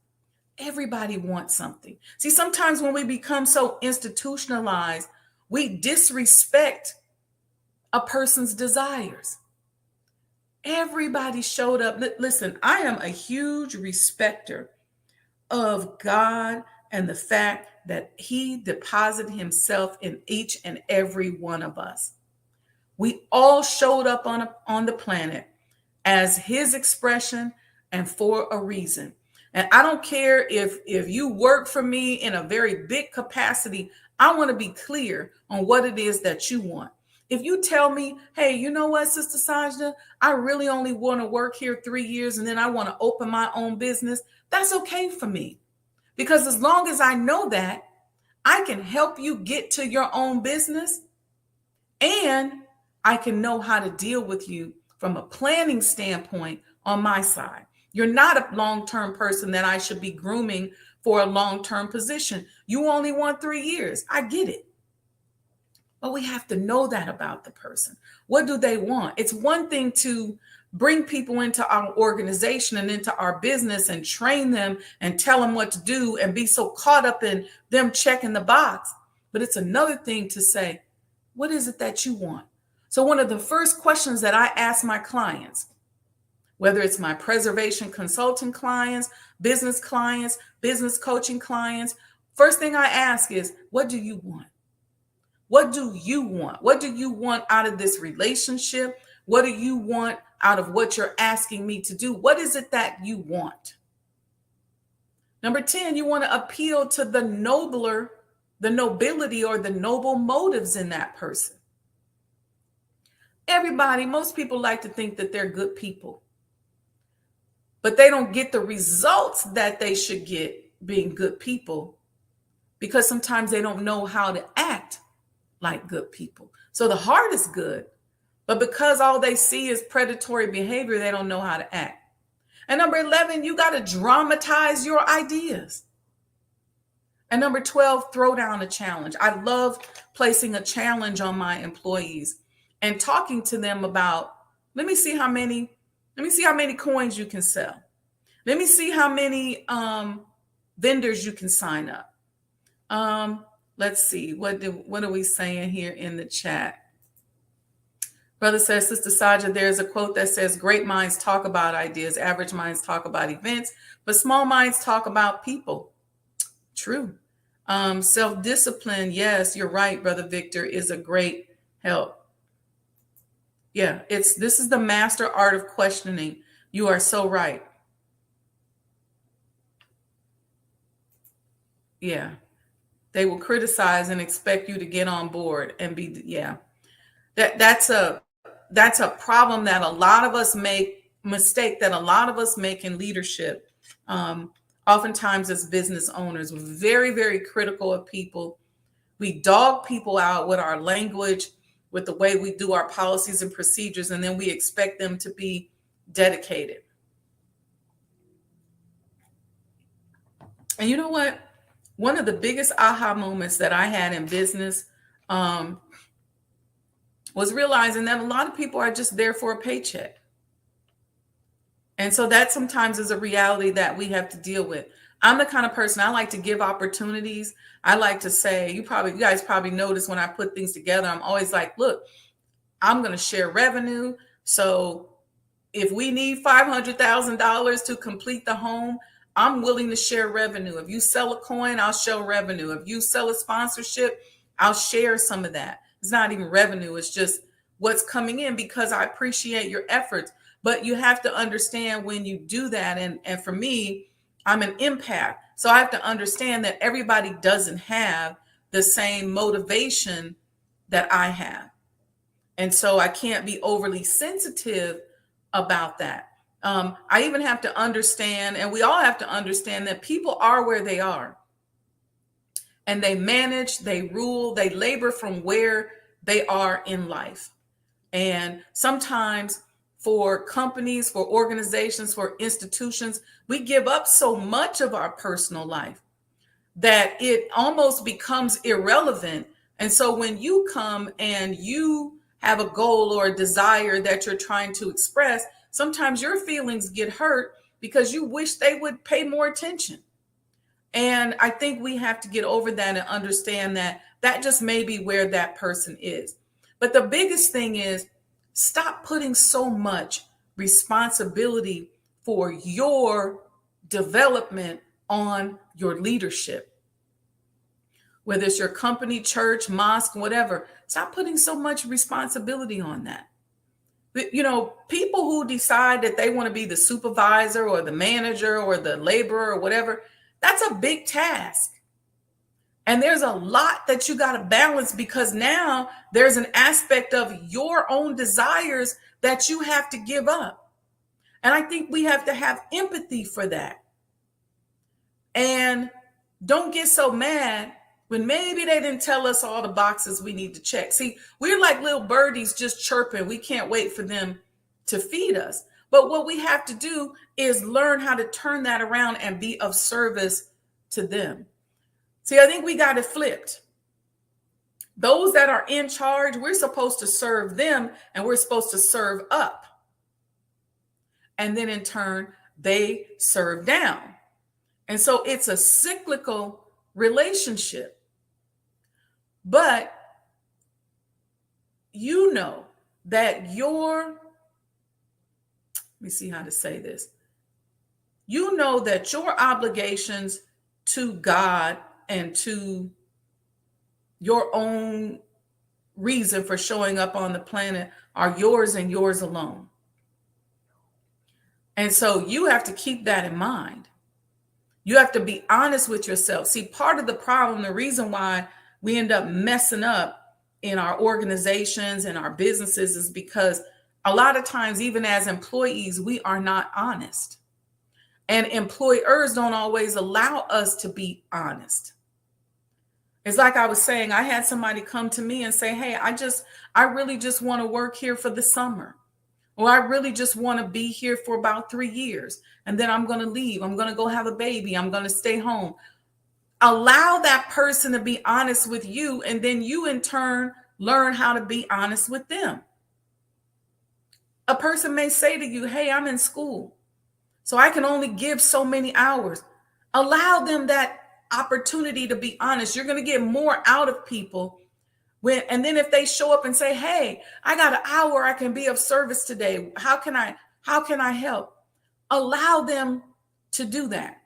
Everybody wants something. See, sometimes when we become so institutionalized, we disrespect a person's desires. Everybody showed up. Listen, I am a huge respecter of God and the fact that he deposited himself in each and every one of us. We all showed up on the planet as his expression and for a reason. And I don't care if you work for me in a very big capacity. I want to be clear on what it is that you want. If you tell me, hey, you know what, Sister Sajdah, I really only want to work here 3 years and then I want to open my own business, that's okay for me. Because as long as I know that, I can help you get to your own business and I can know how to deal with you from a planning standpoint on my side. You're not a long-term person that I should be grooming for a long-term position. You only want 3 years. I get it. But we have to know that about the person. What do they want? It's one thing to bring people into our organization and into our business and train them and tell them what to do and be so caught up in them checking the box. But it's another thing to say, what is it that you want? So one of the first questions that I ask my clients, whether it's my preservation consulting clients, business coaching clients, first thing I ask is, what do you want? What do you want? What do you want out of this relationship? What do you want out of what you're asking me to do? What is it that you want? Number 10, you want to appeal to the nobility or the noble motives in that person. Most people like to think that they're good people, but they don't get the results that they should get being good people because sometimes they don't know how to act like good people. So the heart is good, but because all they see is predatory behavior, they don't know how to act. And number 11, you got to dramatize your ideas. And number 12, throw down a challenge. I love placing a challenge on my employees and talking to them about, let me see how many coins you can sell. Let me see how many vendors you can sign up. Let's see, what are we saying here in the chat? Brother says, Sister Sajdah, there's a quote that says, great minds talk about ideas, average minds talk about events, but small minds talk about people. True. Self-discipline, yes, you're right, Brother Victor, is a great help. Yeah, this is the master art of questioning. You are so right. Yeah. They will criticize and expect you to get on board and be, yeah. That's a problem that a lot of us mistake that a lot of us make in leadership. Oftentimes as business owners, we're very, very critical of people. We dog people out with our language, with the way we do our policies and procedures, and then we expect them to be dedicated. And you know what? One of the biggest aha moments that I had in business was realizing that a lot of people are just there for a paycheck. And so that sometimes is a reality that we have to deal with. I'm the kind of person, I like to give opportunities. I like to say, you guys probably notice when I put things together, I'm always like, look, I'm going to share revenue. So if we need $500,000 to complete the home, I'm willing to share revenue. If you sell a coin, I'll show revenue. If you sell a sponsorship, I'll share some of that. It's not even revenue. It's just what's coming in because I appreciate your efforts. But you have to understand when you do that. And for me, I'm an empath. So I have to understand that everybody doesn't have the same motivation that I have. And so I can't be overly sensitive about that. I even have to understand, and we all have to understand that people are where they are. And they manage, they rule, they labor from where they are in life. And sometimes for companies, for organizations, for institutions, we give up so much of our personal life that it almost becomes irrelevant. And so when you come and you have a goal or a desire that you're trying to express, sometimes your feelings get hurt because you wish they would pay more attention. And I think we have to get over that and understand that that just may be where that person is. But the biggest thing is stop putting so much responsibility for your development on your leadership. Whether it's your company, church, mosque, whatever, stop putting so much responsibility on that. You know, people who decide that they want to be the supervisor or the manager or the laborer or whatever, that's a big task. And there's a lot that you got to balance because now there's an aspect of your own desires that you have to give up. And I think we have to have empathy for that. And don't get so mad when maybe they didn't tell us all the boxes we need to check. See, we're like little birdies just chirping. We can't wait for them to feed us. But what we have to do is learn how to turn that around and be of service to them. See, I think we got it flipped. Those that are in charge, we're supposed to serve them, and we're supposed to serve up. And then in turn, they serve down. And so it's a cyclical relationship. But you know that let me see how to say this. You know that your obligations to God and to your own reason for showing up on the planet are yours and yours alone. And so you have to keep that in mind. You have to be honest with yourself. See, part of the problem, the reason why we end up messing up in our organizations and our businesses is because a lot of times, even as employees, we are not honest. And employers don't always allow us to be honest. It's like I was saying, I had somebody come to me and say, hey, I really just want to work here for the summer. Or I really just want to be here for about 3 years. And then I'm going to leave. I'm going to go have a baby. I'm going to stay home. Allow that person to be honest with you. And then you in turn learn how to be honest with them. A person may say to you, hey, I'm in school, so I can only give so many hours. Allow them that opportunity to be honest. You're going to get more out of people and then if they show up and say, hey, I got an hour I can be of service today. How can I help? Allow them to do that.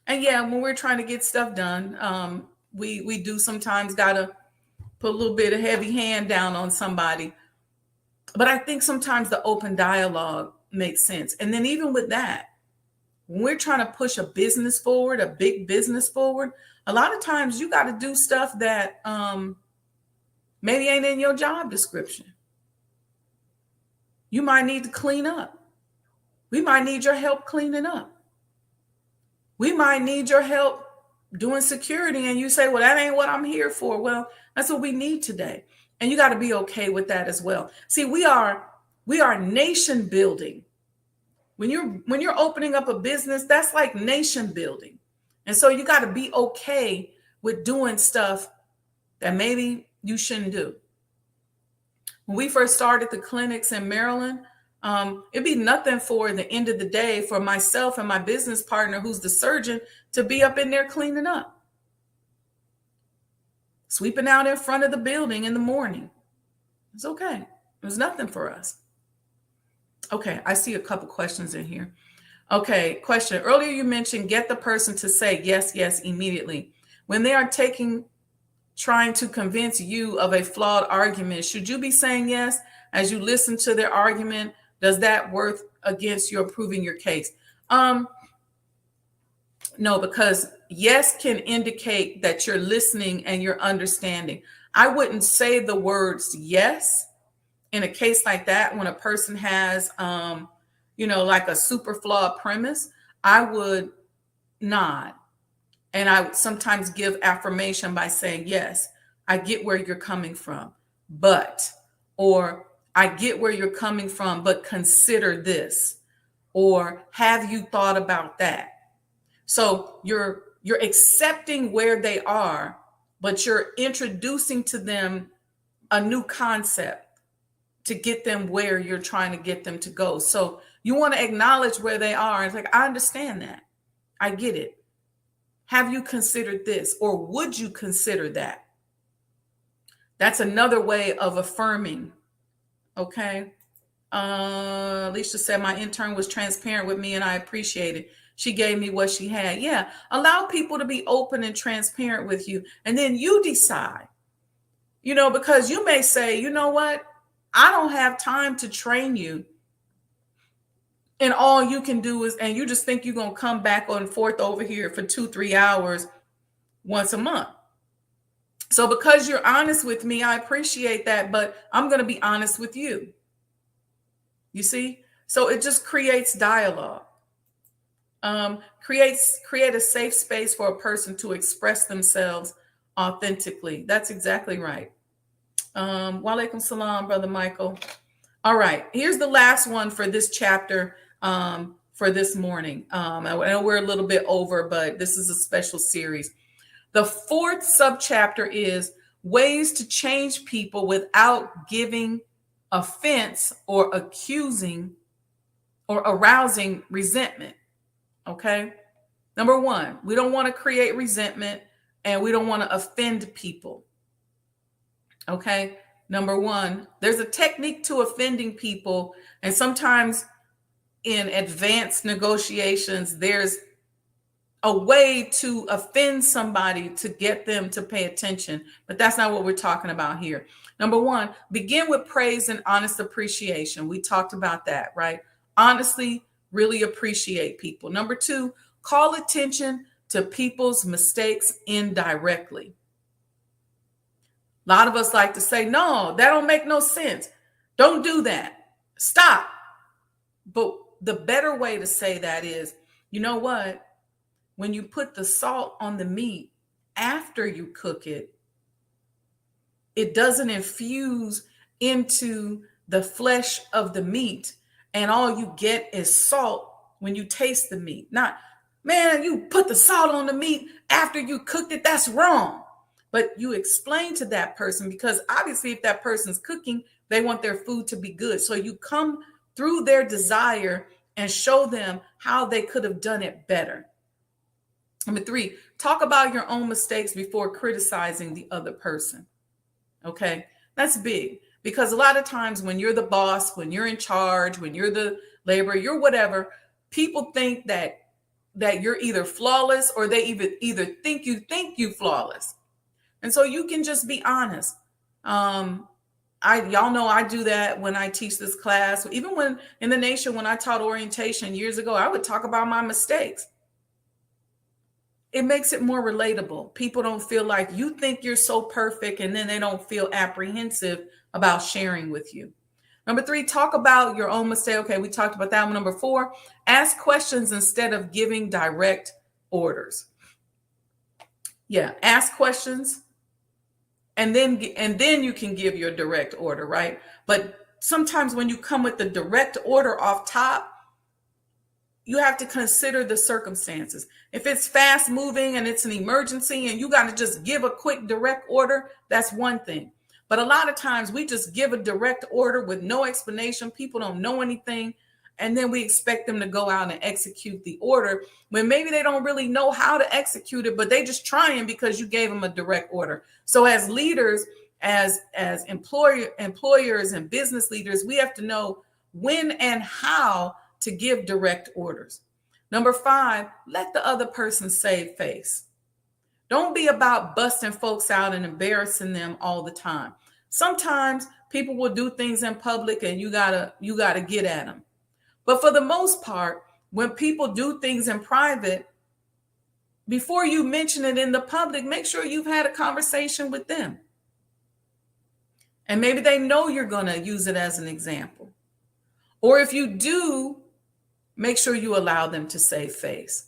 And yeah, when we're trying to get stuff done, we do sometimes got to put a little bit of heavy hand down on somebody. But I think sometimes the open dialogue makes sense. And then even with that, when we're trying to push a business forward, a big business forward, a lot of times you got to do stuff that maybe ain't in your job description. You might need to clean up. We might need your help cleaning up. We might need your help doing security. And you say, well, that ain't what I'm here for. Well, that's what we need today. And you got to be okay with that as well. See, we are nation building. When you're opening up a business, that's like nation building. And so you got to be okay with doing stuff that maybe you shouldn't do. When we first started the clinics in Maryland, it'd be nothing for the end of the day for myself and my business partner, who's the surgeon, to be up in there cleaning up, sweeping out in front of the building in the morning. It's okay. It was nothing for us. Okay, I see a couple questions in here. Okay, question. Earlier you mentioned get the person to say yes, yes immediately. When they are trying to convince you of a flawed argument, should you be saying yes as you listen to their argument? Does that work against your proving your case? No, because yes can indicate that you're listening and you're understanding. I wouldn't say the words yes in a case like that when a person has, like a super flawed premise. I would nod. And I would sometimes give affirmation by saying, yes, I get where you're coming from, or I get where you're coming from, but consider this, or have you thought about that? So you're accepting where they are, but you're introducing to them a new concept to get them where you're trying to get them to go. So you want to acknowledge where they are. It's like, I understand that. I get it. Have you considered this, or would you consider that? That's another way of affirming. Okay. Alicia said, my intern was transparent with me and I appreciate it. She gave me what she had. Yeah. Allow people to be open and transparent with you. And then you decide, because you may say, you know what? I don't have time to train you. And all you can do and you just think you're going to come back and forth over here for 2-3 hours once a month. So because you're honest with me, I appreciate that, but I'm going to be honest with you. You see? So it just creates dialogue. Create a safe space for a person to express themselves authentically. That's exactly right. Walaikum salam, Brother Michael. All right, here's the last one for this chapter for this morning. I know we're a little bit over, but this is a special series. The fourth subchapter is ways to change people without giving offense or accusing or arousing resentment. Okay. Number one, we don't want to create resentment and we don't want to offend people. Okay. Number one, there's a technique to offending people. And sometimes in advanced negotiations, there's a way to offend somebody to get them to pay attention. But that's not what we're talking about here. Number one, begin with praise and honest appreciation. We talked about that, right? Honestly, really appreciate people. Number two, call attention to people's mistakes indirectly. A lot of us like to say, no, that don't make no sense. Don't do that. Stop. But the better way to say that is, you know what? When you put the salt on the meat after you cook it, it doesn't infuse into the flesh of the meat. And all you get is salt when you taste the meat. Not, man, you put the salt on the meat after you cooked it. That's wrong. But you explain to that person, because obviously if that person's cooking, they want their food to be good. So you come through their desire and show them how they could have done it better. Number three, talk about your own mistakes before criticizing the other person. Okay, that's big, because a lot of times when you're the boss, when you're in charge, when you're the laborer, you're whatever, people think that you're either flawless or they either think you flawless. And so you can just be honest. Y'all know I do that when I teach this class. Even when in the nation, when I taught orientation years ago, I would talk about my mistakes. It makes it more relatable. People don't feel like you think you're so perfect, and then they don't feel apprehensive about sharing with you. Number three, talk about your own mistake. Okay, we talked about that one. Number four, ask questions instead of giving direct orders. Yeah, ask questions. And then you can give your direct order, right? But sometimes when you come with the direct order off top, you have to consider the circumstances. If it's fast moving and it's an emergency and you got to just give a quick direct order, that's one thing. But a lot of times we just give a direct order with no explanation. People don't know anything. And then we expect them to go out and execute the order when maybe they don't really know how to execute it, but they just trying because you gave them a direct order. So as leaders, as employers and business leaders, we have to know when and how to give direct orders. Number five, let the other person save face. Don't be about busting folks out and embarrassing them all the time. Sometimes people will do things in public and you gotta get at them. But for the most part, when people do things in private, before you mention it in the public, make sure you've had a conversation with them. And maybe they know you're going to use it as an example. Or if you do, make sure you allow them to save face.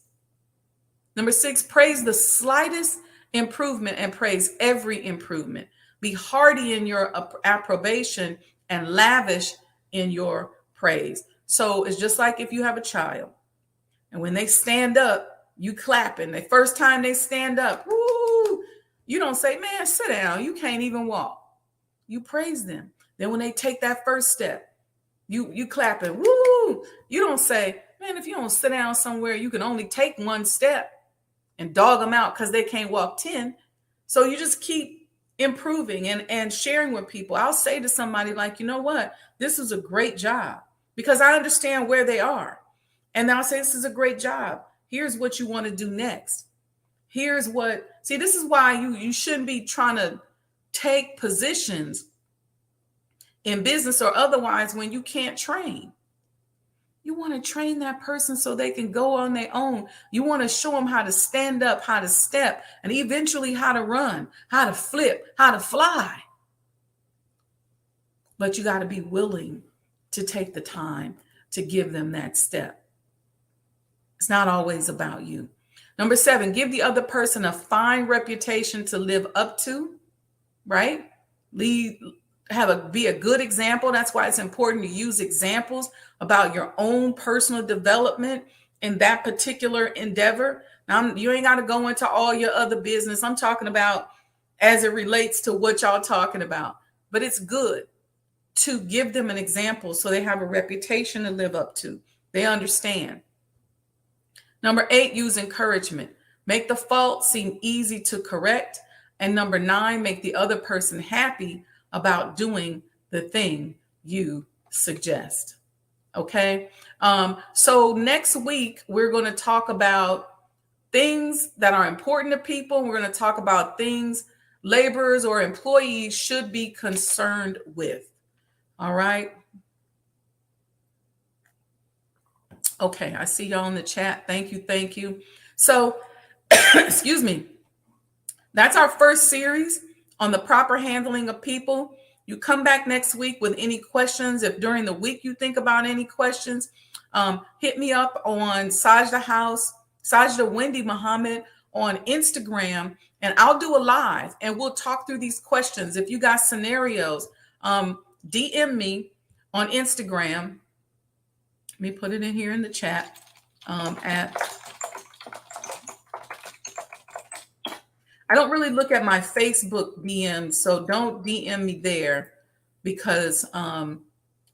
Number six, praise the slightest improvement and praise every improvement. Be hearty in your approbation and lavish in your praise. So it's just like if you have a child and when they stand up, you clapping. The first time they stand up, woo, you don't say, man, sit down. You can't even walk. You praise them. Then when they take that first step, you clapping, woo. You don't say, man, if you don't sit down somewhere, you can only take one step and dog them out because they can't walk 10. So you just keep improving and sharing with people. I'll say to somebody like, you know what? This is a great job. Because I understand where they are. And I'll say, this is a great job. Here's what you want to do next. Here's what, see, this is why you shouldn't be trying to take positions in business or otherwise when you can't train. You want to train that person so they can go on their own. You want to show them how to stand up, how to step, and eventually how to run, how to flip, how to fly. But you got to be willing to take the time to give them that step. It's not always about you. Number seven, give the other person a fine reputation to live up to, right? Be a good example. That's why it's important to use examples about your own personal development in that particular endeavor. Now, you ain't got to go into all your other business. I'm talking about as it relates to what y'all talking about. But it's good to give them an example so they have a reputation to live up to. They understand. Number 8, use encouragement. Make the fault seem easy to correct. And number 9, make the other person happy about doing the thing you suggest. Okay. So next week, we're going to talk about things that are important to people. We're going to talk about things laborers or employees should be concerned with. All right. Okay. I see y'all in the chat. Thank you. Thank you. So, excuse me. That's our first series on the proper handling of people. You come back next week with any questions. If during the week you think about any questions, hit me up on Sajdah Wendy Muhammad on Instagram, and I'll do a live and we'll talk through these questions. If you got scenarios, DM me on Instagram. Let me put it in here in the chat I don't really look at my Facebook DMs, so don't DM me there because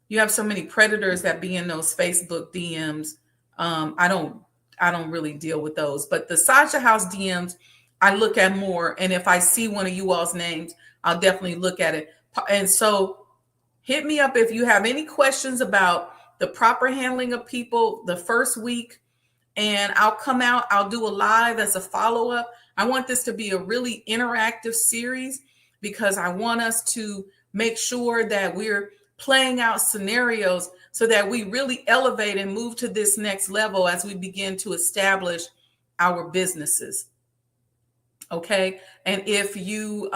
you have so many predators that be in those Facebook DMs. I don't really deal with those. But the Sajdah House DMs, I look at more. And if I see one of you all's names, I'll definitely look at it. And so hit me up if you have any questions about the proper handling of people the first week. And I'll come out, I'll do a live as a follow-up. I want this to be a really interactive series because I want us to make sure that we're playing out scenarios so that we really elevate and move to this next level as we begin to establish our businesses. Okay. And if you,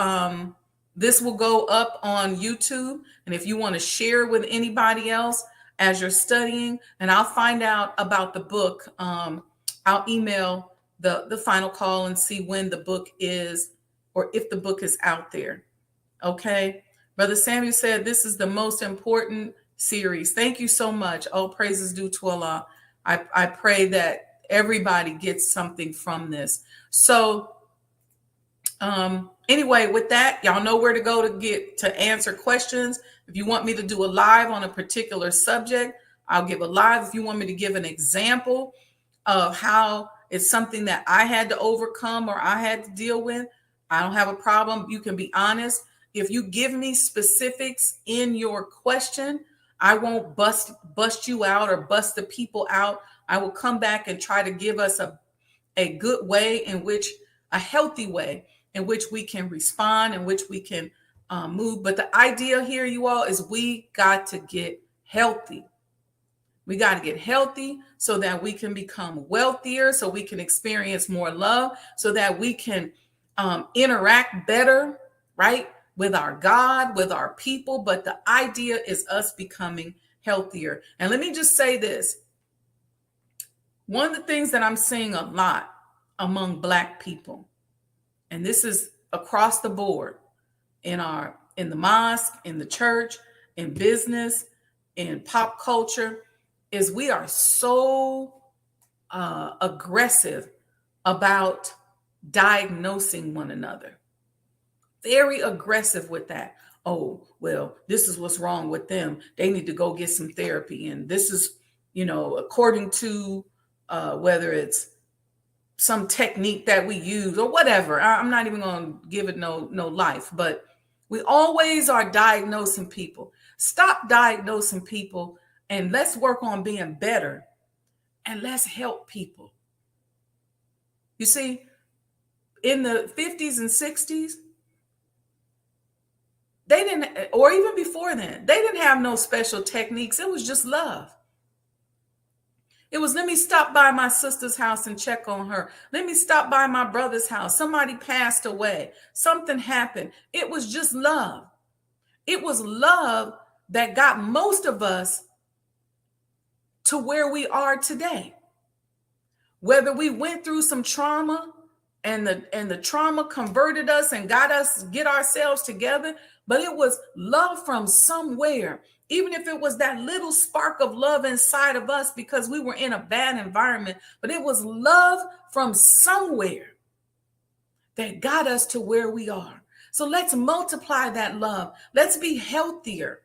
this will go up on YouTube. And if you want to share with anybody else as you're studying, and I'll find out about the book, I'll email the final call and see when the book is, or if the book is out there. Okay. Brother Samuel said, this is the most important series. Thank you so much. All praises due to Allah. I pray that everybody gets something from this. So anyway, with that, y'all know where to go to answer questions. If you want me to do a live on a particular subject, I'll give a live. If you want me to give an example of how it's something that I had to overcome or I had to deal with, I don't have a problem. You can be honest. If you give me specifics in your question, I won't bust you out or bust the people out. I will come back and try to give us a good way in which, a healthy way in which we can respond, in which we can move. But the idea here, you all, is we got to get healthy. We got to get healthy so that we can become wealthier, so we can experience more love, so that we can interact better, right? With our God, with our people. But the idea is us becoming healthier. And let me just say this. One of the things that I'm seeing a lot among Black people, and this is across the board in the mosque, in the church, in business, in pop culture, is we are so aggressive about diagnosing one another. Very aggressive with that. Oh, well, this is what's wrong with them. They need to go get some therapy. And this is, according to whether it's some technique that we use or whatever. I'm not even going to give it no life, but we always are diagnosing people. Stop diagnosing people and let's work on being better and let's help people. You see, in the 50s and 60s, they didn't, or even before then, they didn't have no special techniques. It was just love. It was, let me stop by my sister's house and check on her. Let me stop by my brother's house. Somebody passed away. Something happened. It was just love. It was love that got most of us to where we are today. Whether we went through some trauma and the trauma converted us and got us get ourselves together, but it was love from somewhere. Even if it was that little spark of love inside of us because we were in a bad environment, but it was love from somewhere that got us to where we are. So let's multiply that love. Let's be healthier.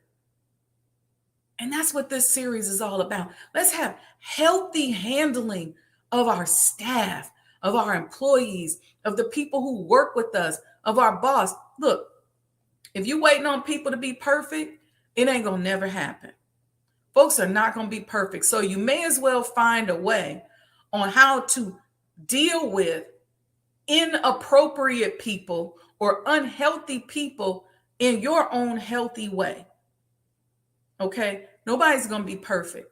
And that's what this series is all about. Let's have healthy handling of our staff, of our employees, of the people who work with us, of our boss. Look, if you're waiting on people to be perfect, it ain't going to never happen. Folks are not going to be perfect. So you may as well find a way on how to deal with inappropriate people or unhealthy people in your own healthy way. Okay? Nobody's going to be perfect.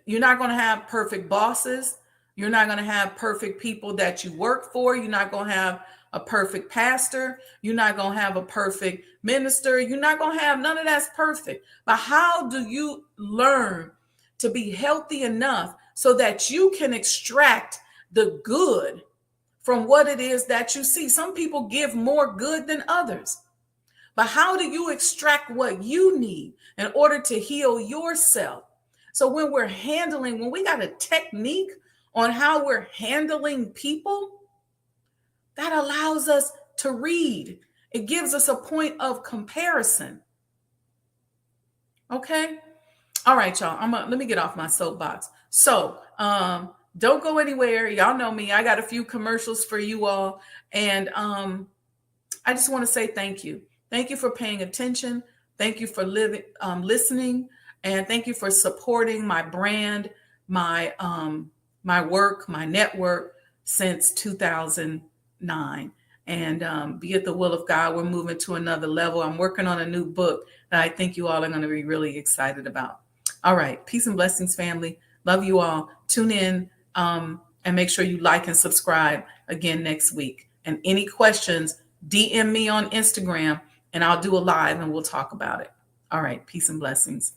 You're not going to have perfect bosses. You're not going to have perfect people that you work for. You're not going to have a perfect pastor. You're not going to have a perfect minister. You're not going to have none of that's perfect. But how do you learn to be healthy enough so that you can extract the good from what it is that you see? Some people give more good than others. But how do you extract what you need in order to heal yourself? So when we got a technique on how we're handling people, that allows us to read. It gives us a point of comparison. Okay? All right, y'all. Let me get off my soapbox. So don't go anywhere. Y'all know me. I got a few commercials for you all. And I just want to say thank you. Thank you for paying attention. Thank you for listening. And thank you for supporting my brand, my work, my network since 2009. And be it the will of God, we're moving to another level. I'm working on a new book that I think you all are going to be really excited about. All right. Peace and blessings, family. Love you all. Tune in and make sure you like and subscribe again next week. And any questions, DM me on Instagram and I'll do a live and we'll talk about it. All right. Peace and blessings.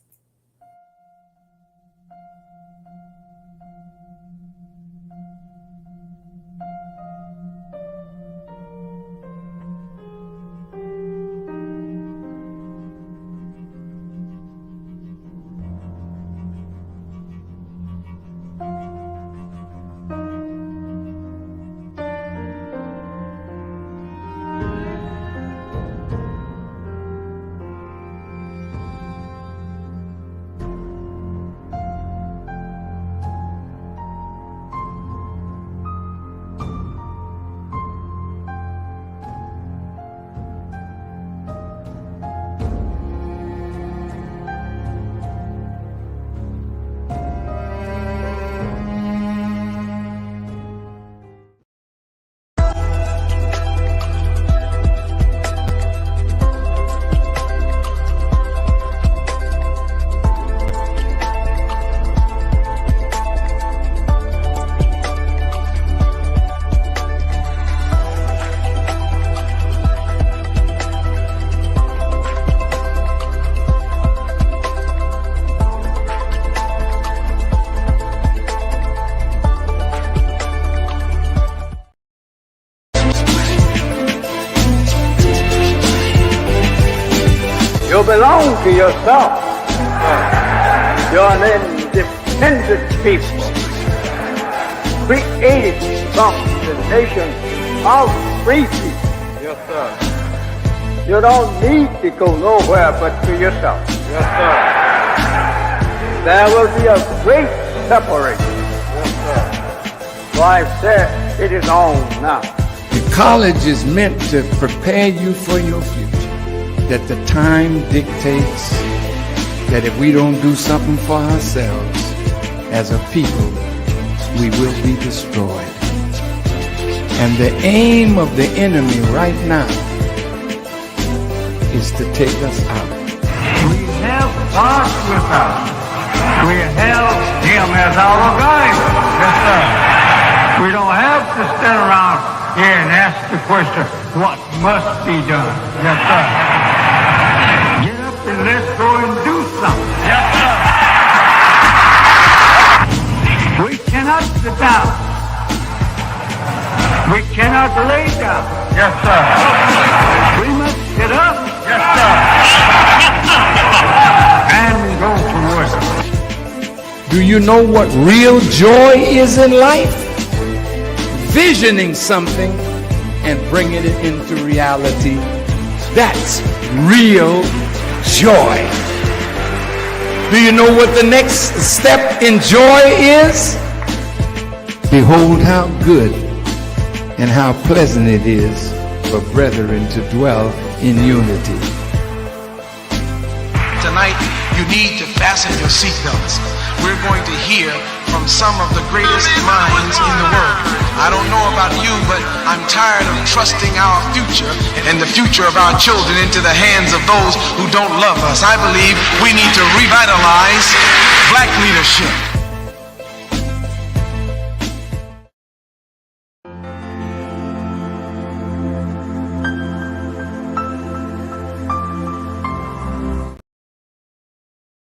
You belong to yourself. You're an independent people, created from the nation of free people. Yes, sir. You don't need to go nowhere but to yourself. Yes, sir. There will be a great separation. Yes, sir. So I said, it is on now. The college is meant to prepare you for your future. That the time dictates that if we don't do something for ourselves as a people, we will be destroyed. And the aim of the enemy right now is to take us out. We have God with us. We have Him as our guide. Yes, sir. We don't have to stand around here and ask the question, what must be done? Yes, sir. Get up and let's go and do something. Yes, sir. We cannot sit down. We cannot lay down. Yes, sir. We must get up. Yes, sir. And go to work. Do you know what real joy is in life? Visioning something and bringing it into reality. That's real joy. Do you know what the next step in joy is? Behold how good and how pleasant it is for brethren to dwell in unity. Tonight, you need to fasten your seatbelts. We're going to hear from some of the greatest minds in the world. I don't know about you, but I'm tired of trusting our future and the future of our children into the hands of those who don't love us. I believe we need to revitalize black leadership.